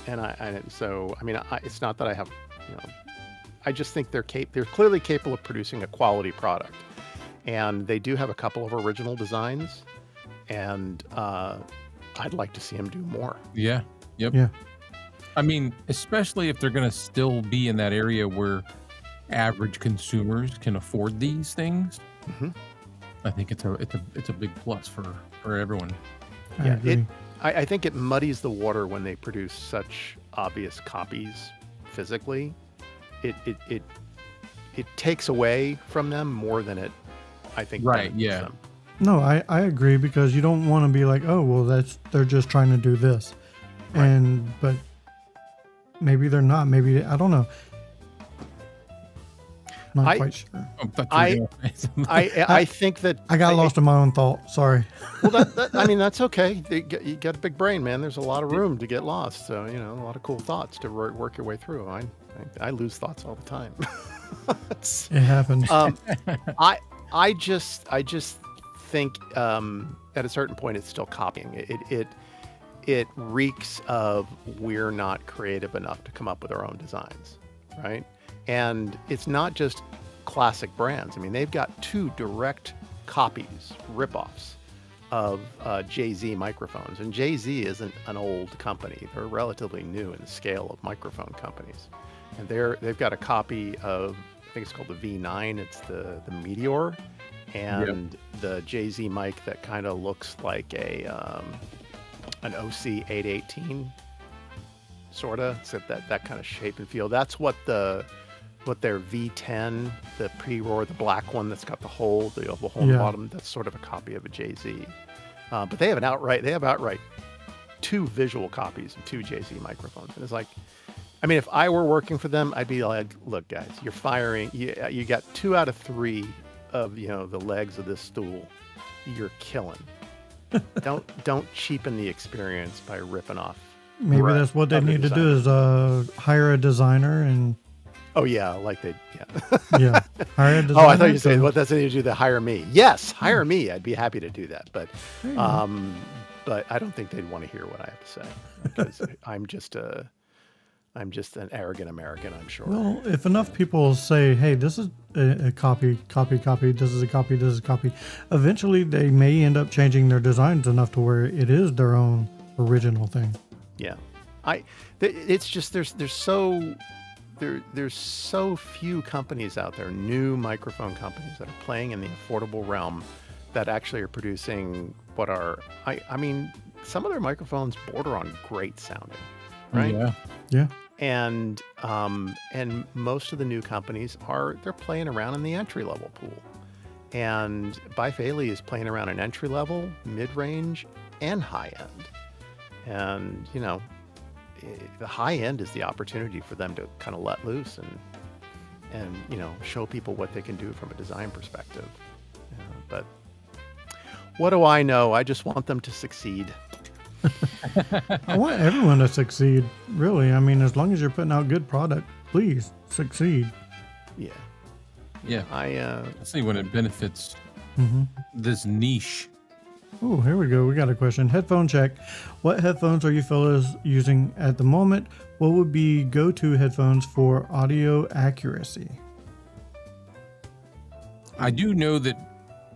It's not that I have, I just think they're clearly capable of producing a quality product, and they do have a couple of original designs, and I'd like to see them do more. Yeah. Yep. Yeah. I mean, especially if they're going to still be in that area where average consumers can afford these things. Mhm. I think it's a big plus for everyone. I Yeah, agree. I think it muddies the water when they produce such obvious copies physically. It takes away from them more than it, I think, Right, benefits yeah. them. No, I agree, because you don't want to be like, oh, well, they're just trying to do this. Right. But maybe they're not. Maybe, I don't know. Not quite sure. Oh, thought you were gonna say something. I think that I got lost in my own thought. Sorry. Well, I mean, that's okay. You got a big brain, man. There's a lot of room to get lost. So, a lot of cool thoughts to work your way through. I lose thoughts all the time. It happens. I just think at a certain point it's still copying. It reeks of we're not creative enough to come up with our own designs, right? And it's not just classic brands. I mean, they've got 2 direct copies, ripoffs of JZ microphones. And JZ isn't an old company. They're relatively new in the scale of microphone companies. And they've got a copy of, I think it's called the V9. It's the Meteor, and the JZ mic that kind of looks like an OC 818, sort of. It's that kind of shape and feel. That's what their V10, the pre-roar, the black one that's got the hole in the bottom, that's sort of a copy of a JZ. But they have outright 2 visual copies of 2 JZ microphones. And it's like, I mean, if I were working for them, I'd be like, look, guys, you're firing, you got 2 out of 3 of, the legs of this stool. You're killing. Don't cheapen the experience by ripping off. Maybe Right. that's what they Other need to do is hire a designer and Oh yeah, yeah. yeah, hire a designer. Oh, I thought you to- said what that's anything to do to hire me. Yes, hire me. I'd be happy to do that. But There you go. but I don't think they'd want to hear what I have to say, because I'm just an arrogant American, I'm sure. Well, if enough people say, "Hey, this is a copy. This is a copy. This is a copy," eventually they may end up changing their designs enough to where it is their own original thing. Yeah, it's just there's so few companies out there, new microphone companies that are playing in the affordable realm, that actually are producing what are I mean, some of their microphones border on great sounding, right? Yeah. Yeah, And most of the new companies they're playing around in the entry level pool, and Bai Fei is playing around in entry level, mid range, and high end. And the high end is the opportunity for them to kind of let loose and show people what they can do from a design perspective. But what do I know? I just want them to succeed. I want everyone to succeed. Really, I mean, as long as you're putting out good product, please succeed. Yeah. Yeah. Let's see when it benefits this niche. Oh, here we go. We got a question. Headphone check. What headphones are you fellas using at the moment? What would be go-to headphones for audio accuracy? I do know that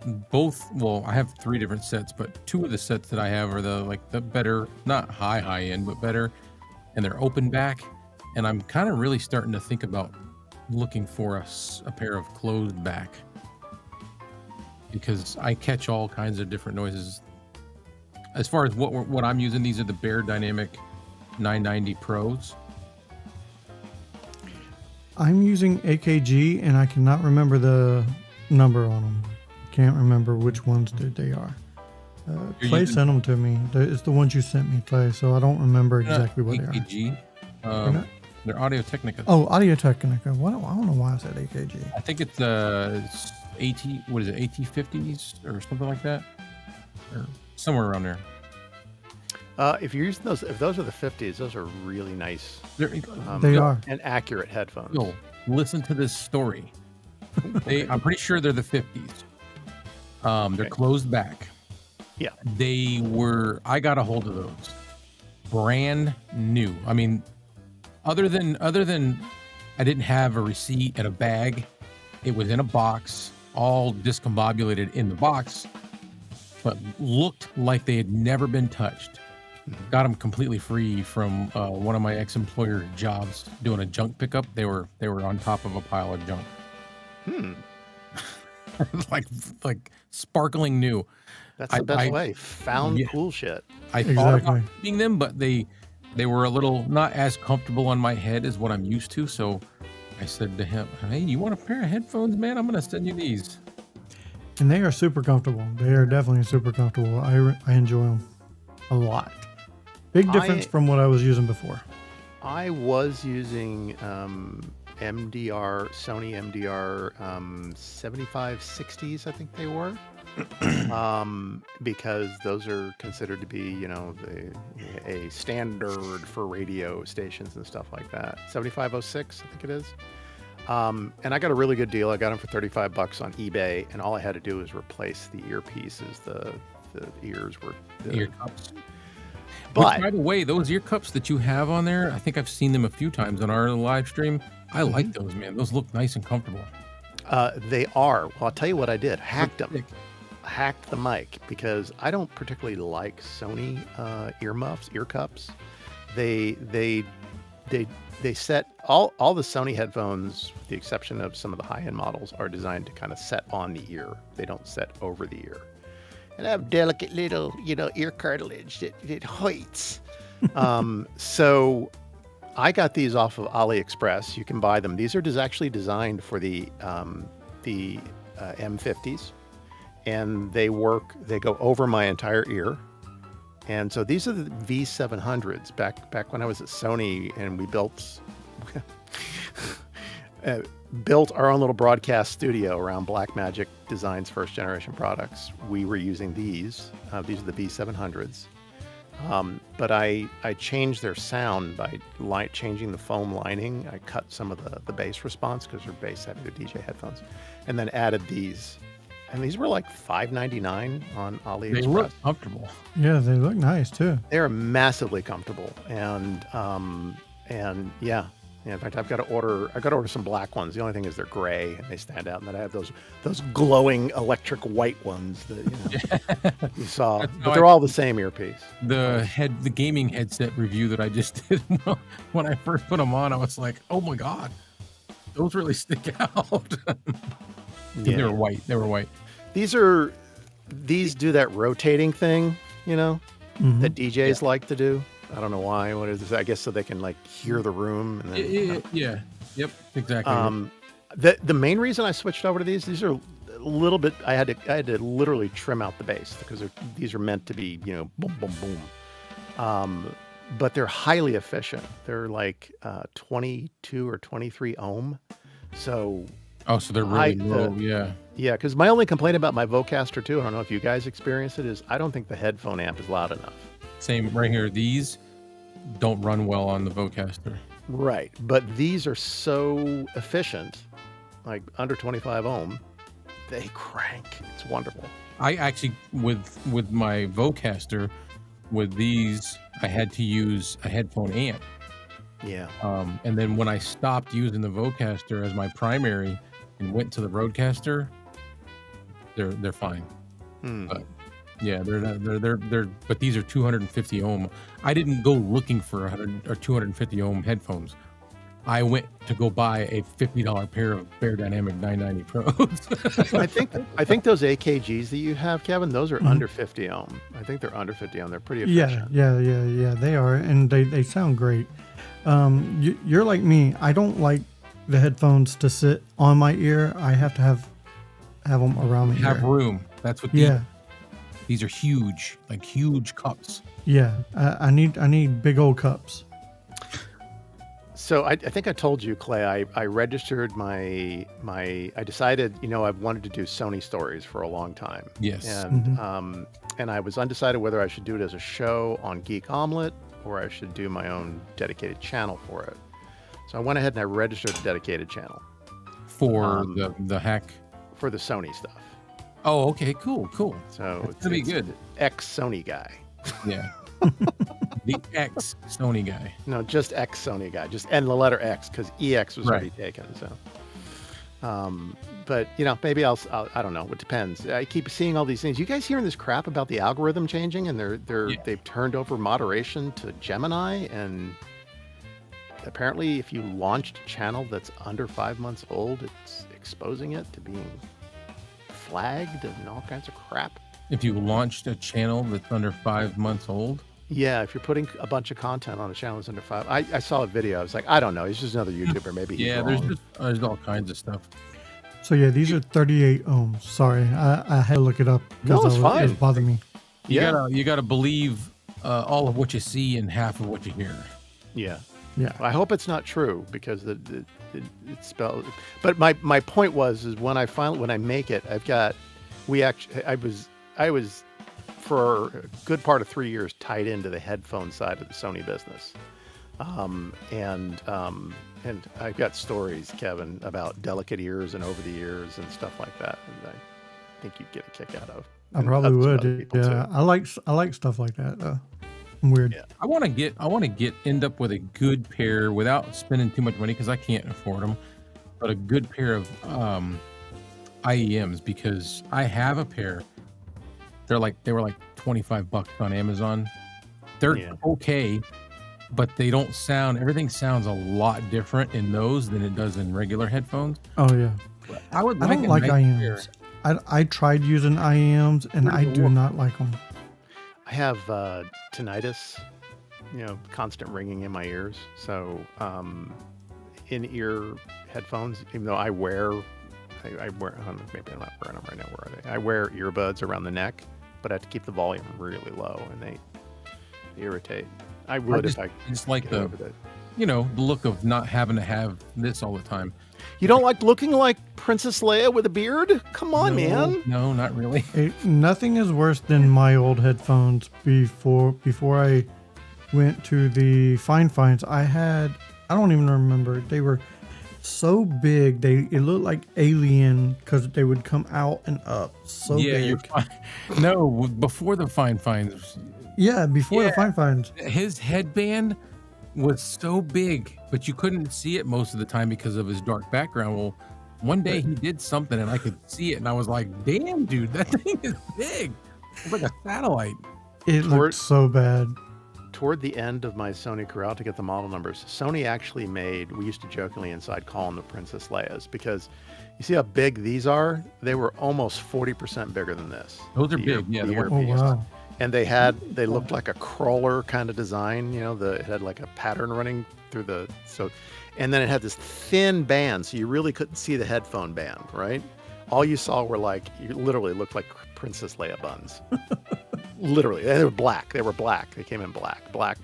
I have 3 different sets, but 2 of the sets that I have are the better, not high end, but better, and they're open back. And I'm kind of really starting to think about looking for a pair of closed back, because I catch all kinds of different noises. As far as what I'm using, these are the Bear Dynamic 990 Pros. I'm using AKG, and I cannot remember the number on them. Can't remember which ones they are. Clay sent them to me. It's the ones you sent me, Clay, so I don't remember exactly what AKG. They are. They're Audio Technica. Oh, Audio Technica. What? I don't know why I said AKG. I think it's AT. What is it? AT50s or something like that, or somewhere around there. If you're using those, if those are the 50s, those are really nice. They are and accurate headphones. Yo, listen to this story. I'm pretty sure they're the 50s. They're closed back. Yeah. I got a hold of those brand new. I mean, other than I didn't have a receipt and a bag. It was in a box, all discombobulated in the box, but looked like they had never been touched. Got them completely free from one of my ex-employer jobs doing a junk pickup. They were on top of a pile of junk. like sparkling new. That's the best way. Found cool shit. I thought about keeping them, but they were a little not as comfortable on my head as what I'm used to. So I said to him, "Hey, you want a pair of headphones, man? I'm gonna send you these." And they are super comfortable. They are definitely super comfortable. I enjoy them a lot. Big difference from what I was using before. I was using Sony MDR 7560s, I think they were, because those are considered to be, a standard for radio stations and stuff like that. 7506, I think it is. And I got a really good deal. I got them for $35 on eBay, and all I had to do was replace the earpieces. The ears were the ear cups. But by the way, those ear cups that you have on there, I think I've seen them a few times on our live stream. I like those, man. Those look nice and comfortable. They are. Well, I'll tell you what I did. Hacked them. Hacked the mic, because I don't particularly like Sony ear cups. They set all the Sony headphones, with the exception of some of the high-end models, are designed to kind of set on the ear. They don't set over the ear. And I have delicate little, ear cartilage that hurts. So I got these off of AliExpress. You can buy them. These are actually designed for the M50s, and they go over my entire ear. And so these are the V700s. Back when I was at Sony, and we built our own little broadcast studio around Blackmagic Design's first generation products. We were using these. These are the V700s. But I changed their sound by changing the foam lining. I cut some of the bass response, because they're bass heavy, they're DJ headphones, and then added these. And these were like $5.99 on AliExpress. They look comfortable. Yeah, they look nice too. They're massively comfortable, and yeah. In fact, I've got to order some black ones. The only thing is they're gray and they stand out, and then I have those glowing electric white ones that you saw. But they're all the same earpiece. The gaming headset review that I just did, when I first put them on, I was like, oh my god, those really stick out. Yeah. They were white. These do that rotating thing, that DJs like to do. I don't know why. What is this? I guess so they can hear the room. And then, yeah. Yep. Exactly. The main reason I switched over to these are a little bit. I had to literally trim out the bass, because these are meant to be boom boom boom. But they're highly efficient. They're 22 or 23 ohm. So. Oh, so they're really low. Yeah. Yeah, because my only complaint about my Vocaster 2, I don't know if you guys experience it, is I don't think the headphone amp is loud enough. Same right here. These don't run well on the Vocaster. Right. But these are so efficient like under 25 ohm, they crank. It's wonderful. I actually, with my Vocaster, with these, I had to use a headphone amp. Yeah. And then when I stopped using the Vocaster as my primary and went to the Rodecaster, they're fine. But yeah, but these are 250 ohm. I didn't go looking for 100 or 250 ohm headphones. I went to go buy a $50 pair of Bear Dynamic 990 Pros. I think those AKGs that you have, Kevin, those are under 50 ohm. I think they're under 50 ohm. They're pretty efficient. Yeah. They are, and they sound great. You're like me. I don't like the headphones to sit on my ear. I have to have them around the Have ear. room. That's what these are huge, like huge cups. Yeah, I need big old cups. So I think I told you, Clay, I registered I decided, I wanted to do Sony stories for a long time. Yes. And I was undecided whether I should do it as a show on Geek Omelet or I should do my own dedicated channel for it. So I went ahead and I registered a dedicated channel. For the hack? For the Sony stuff. Oh, okay, cool. So it's gonna be good. Ex-Sony guy. Yeah. The ex Sony guy. No, just ex-Sony guy. And the letter X, because EX was already taken. So, but maybe I don't know. It depends. I keep seeing all these things. You guys hearing this crap about the algorithm changing, and they've turned over moderation to Gemini, and apparently, if you launched a channel that's under 5 months old, it's exposing it to being flagged and all kinds of crap. If you launched a channel that's under 5 months old? Yeah, if you're putting a bunch of content on a channel that's under 5. I saw a video. I was like, I don't know. He's just another YouTuber. Maybe he's wrong. There's all kinds of stuff. So yeah, these are 38 ohms. Sorry, I had to look it up. No, it's fine. It was bothering me. You gotta believe all of what you see and half of what you hear. Yeah. Yeah. I hope it's not true because it's spelled. But my point was when I make it, I was for a good part of 3 years tied into the headphone side of the Sony business, and I've got stories, Kevin, about delicate ears and over the ears and stuff like that, and I think you'd get a kick out of. I probably would. Yeah, I like stuff like that. I'm weird. Yeah. I want to end up with a good pair without spending too much money because I can't afford them, but a good pair of IEMs because I have a pair. They were like $25 on Amazon. They're okay, but they don't sound. Everything sounds a lot different in those than it does in regular headphones. Oh yeah. I don't like IEMs. I tried using IEMs and I do not like them. I have tinnitus, constant ringing in my ears. So in-ear headphones, even though I wear, maybe I'm not wearing them right now. Where are they? I wear earbuds around the neck, but I have to keep the volume really low, and they irritate. I would if I just like the look of not having to have this all the time. You don't like looking like Princess Leia with a beard? Come on, man. No, not really. Nothing is worse than my old headphones. Before I went to the Fine Finds, I don't even remember. They were so big. It looked like alien because they would come out and up so big. You're fine. No, before the Fine Finds. Yeah, before the Fine Finds. His headband was so big, but you couldn't see it most of the time because of his dark background. Well, one day he did something and I could see it, and I was like, "Damn, dude, that thing is big. It's like a satellite." It looked so bad. Toward the end of my Sony career, to get the model numbers, Sony actually we used to jokingly inside call them the Princess Leias because you see how big these are? They were almost 40% bigger than this. Those are big, yeah. Oh, wow. And they looked like a crawler kind of design, it had like a pattern running through and then it had this thin band, so you really couldn't see the headphone band, right? All you saw were you literally looked like Princess Leia buns. Literally, they were black. They came in black. It was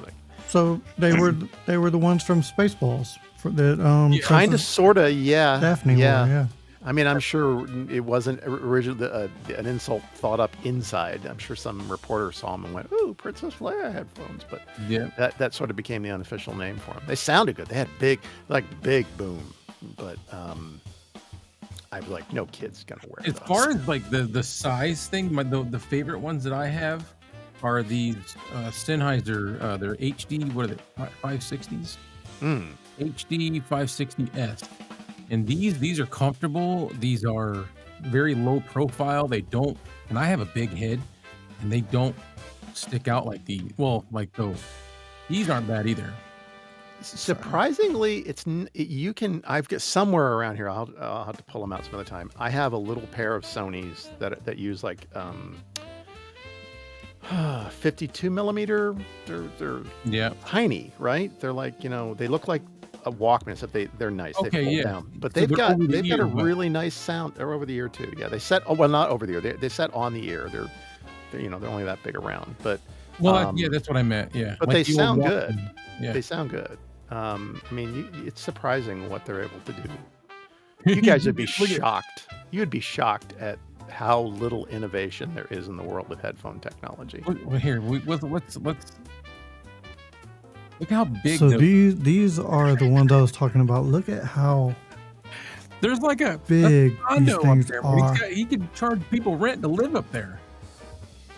like, so they were the ones from Spaceballs for the kind of, sort of, yeah. Daphne, yeah. I mean, I'm sure it wasn't originally an insult thought up inside. I'm sure some reporter saw them and went, "Ooh, Princess Leia headphones," but that sort of became the unofficial name for them. They sounded good. They had big boom, but I was like, no kid's gonna wear As those. far as like the size thing, the favorite ones that I have are these Sennheiser. They're HD. What are they? 560s. HD 560s. And these are comfortable. These are very low profile. They don't. And I have a big head, and they don't stick out like like those. These aren't bad either. Surprisingly, you can. I've got somewhere around here. I'll have to pull them out some other time. I have a little pair of Sonys that use like 52 millimeter. They're tiny, right? They're like, they look like a Walkman, except they're nice. Okay, they fold yeah. down, but So they've they're got over the a ear, but- really nice sound. They're over the ear too. Yeah, they set. Oh well, not over the ear. They set on the ear. They're they're only that big around, but Yeah, that's what I meant. Yeah, but like they the old sound Walkman. good. Yeah. They sound good. I mean, it's surprising what they're able to do. You guys would be Look at- shocked. You'd be shocked at how little innovation there is in the world of headphone technology. Well, here, let's look how big. So these are the ones I was talking about. Look at how There's like a big condo these up things there. But are. he could charge people rent to live up there.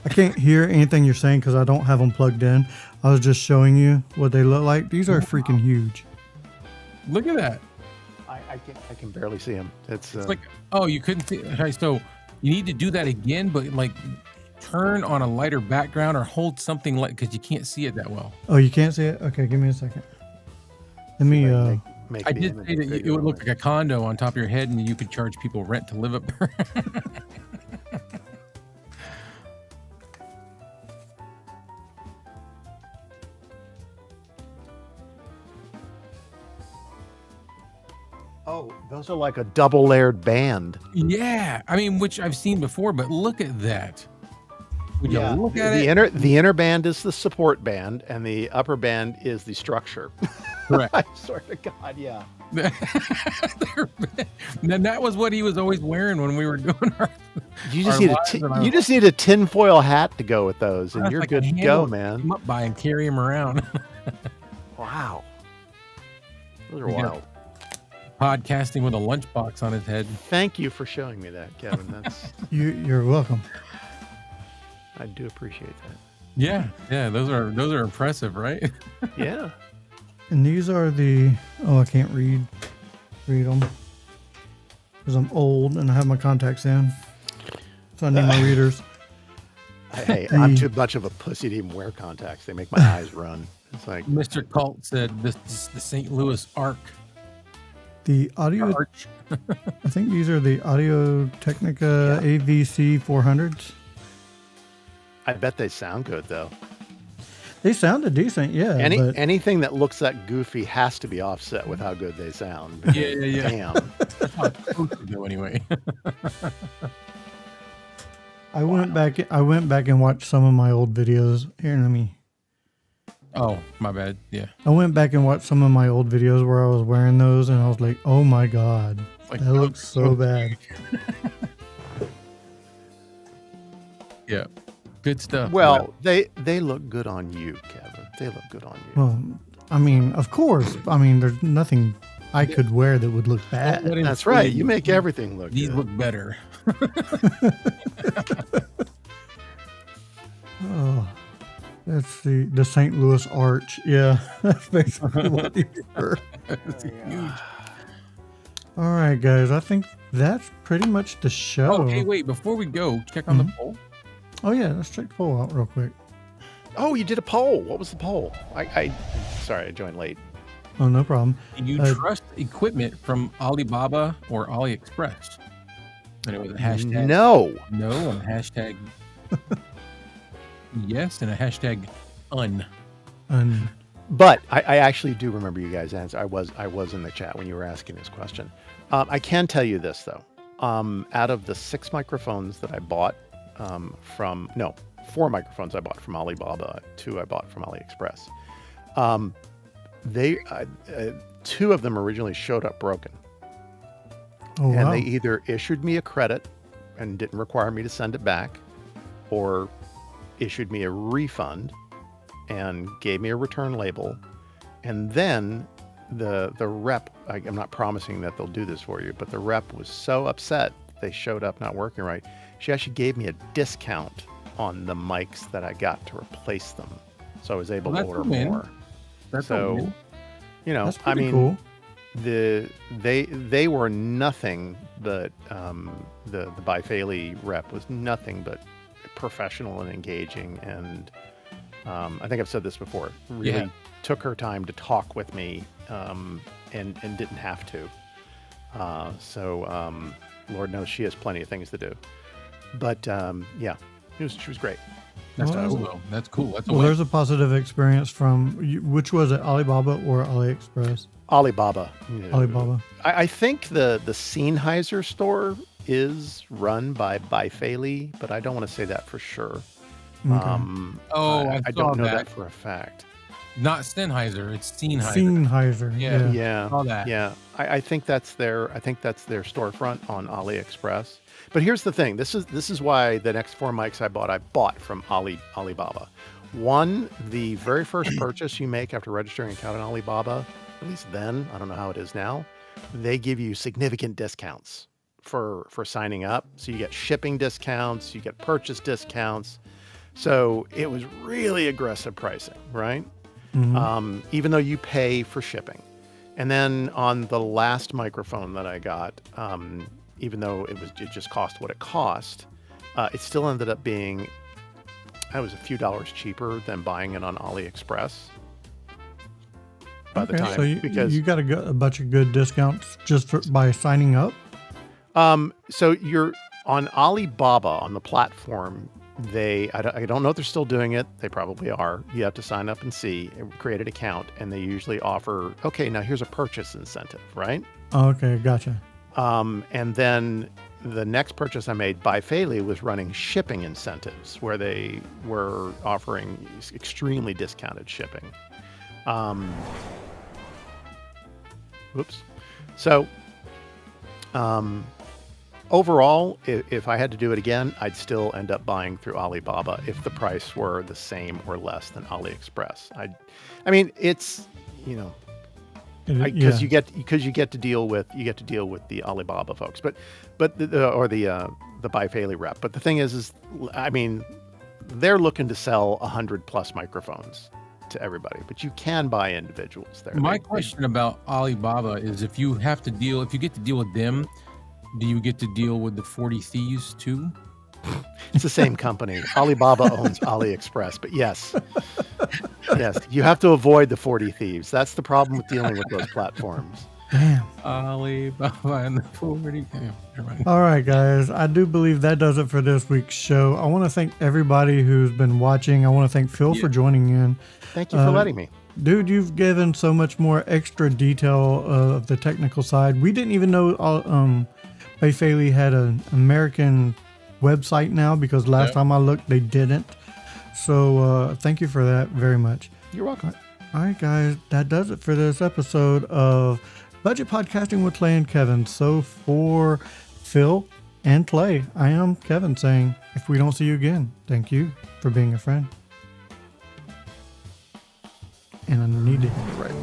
I can't hear anything you're saying because I don't have them plugged in. I was just showing you what they look like. These are freaking huge. Look at that. I can barely see them. It's It's like, oh, you couldn't see. Okay, so you need to do that again, but like turn on a lighter background or hold something like because you can't see it that well. Oh, you can't see it? Okay, give me a second. Let me. make I the did image say that it bigger would look on like a condo on top of your head, and you could charge people rent to live up there. Oh, those are like a double layered band. Yeah, I mean, which I've seen before, but look at that. Would you look at it? The inner band is the support band, and the upper band is the structure. Correct. I swear to God, yeah. And that was what he was always wearing when we were doing our. You just our need lives and our- you just need a tinfoil hat to go with those, and That's you're like a good to handle go, man. Come up by and carry him around. Wow, those are You got- wild. Podcasting with a lunchbox on his head. Thank you for showing me that, Kevin. That's You're welcome. I do appreciate that. Yeah, those are impressive, right? Yeah. And these are the. Oh, I can't read them because I'm old and I have my contacts in, so I need my readers. Hey, I'm too much of a pussy to even wear contacts. They make my eyes run. It's like Mr. Cult said this is the St. Louis Arc. The audio. Arch. I think these are the Audio Technica AVC 400s. I bet they sound good though. They sounded decent, yeah. but Anything that looks that goofy has to be offset with how good they sound. Yeah. Damn. That's how it's supposed to go anyway. I went back and watched some of my old videos. Here, let me. Oh, my bad. Yeah. I went back and watched some of my old videos where I was wearing those, and I was like, "Oh my god, Like, that looks so bad." Yeah. Good stuff. Well, they look good on you, Kevin. They look good on you. Well, I mean, of course. I mean, there's nothing I could wear that would look bad. That's right. You make everything look These good. look better. Oh, that's the St. Louis Arch. Yeah, that's basically what these were. It's huge. All right, guys. I think that's pretty much the show. Oh, hey, wait. Before we go, check on the poll. Oh yeah, let's check the poll out real quick. Oh, you did a poll. What was the poll? Sorry, I joined late. Oh, no problem. Do you trust equipment from Alibaba or AliExpress? And it was a hashtag No. no and a hashtag yes and a hashtag un. But I actually do remember you guys' answer. I was in the chat when you were asking this question. I can tell you this though. Out of the 6 microphones that I bought 4 microphones I bought from Alibaba, 2 I bought from AliExpress. They 2 of them originally showed up broken, Oh and wow. they either issued me a credit and didn't require me to send it back, or issued me a refund and gave me a return label, and then the rep, I'm not promising that they'll do this for you, but the rep was so upset they showed up not working right. She actually gave me a discount on the mics that I got to replace them, so I was able Well, to that's order a win. more. That's a So, win. That's I pretty mean, cool. they were nothing but the Bai Fei rep was nothing but professional and engaging, and I think I've said this before. Really Yeah. took her time to talk with me, and didn't have to. So Lord knows she has plenty of things to do. But yeah, she was great. That's Well, cool, though. That's cool. That's a Well, win. there's a positive experience from which was it, Alibaba or AliExpress? Alibaba. Alibaba. I think the Sennheiser store is run by Bai Fei, but I don't want to say that for sure. Okay. I I saw don't know that. that for a fact. Not Sennheiser. It's Sennheiser. Sennheiser. Yeah. Yeah. Saw that. Yeah. I think that's their storefront on AliExpress. But here's the thing. This is why the next 4 mics I bought from Alibaba. One, the very first purchase you make after registering an account on Alibaba, at least then, I don't know how it is now, they give you significant discounts for signing up. So you get shipping discounts, you get purchase discounts. So it was really aggressive pricing, right? Even though you pay for shipping. And then on the last microphone that I got, even though it just cost what it cost, it still ended up being, it was a few dollars cheaper than buying it on AliExpress. By the time, so because you got a bunch of good discounts just by signing up. so you're on Alibaba on the platform. I don't know if they're still doing it. They probably are. You have to sign up and create an account, and they usually offer, okay, now here's a purchase incentive, right? Oh, okay, gotcha. And then the next purchase I made, Bai Fei was running shipping incentives where they were offering extremely discounted shipping. Whoops. So, overall, if I had to do it again, I'd still end up buying through Alibaba if the price were the same or less than AliExpress. I mean, it's, because you get to deal with the Alibaba folks, but the Bai Fei rep. But the thing is I mean, they're looking to sell 100+ microphones to everybody, but you can buy individuals there. My question about Alibaba is if you get to deal with them, do you get to deal with the 40 Thieves too? It's the same company. Alibaba owns AliExpress, but yes, you have to avoid the 40 Thieves. That's the problem with dealing with those platforms. Damn. Alibaba and the 40. Never mind. All right, guys. I do believe that does it for this week's show. I want to thank everybody who's been watching. I want to thank Phil for joining in. Thank you for letting me. Dude, you've given so much more extra detail of the technical side. We didn't even know Bai Fei had an American website now, because last time I looked, they didn't. So thank you for that very much. You're welcome. All right, guys. That does it for this episode of Budget Podcasting with Clay and Kevin. So for Phil and Clay, I am Kevin saying, if we don't see you again, thank you for being a friend. And I need to hit the right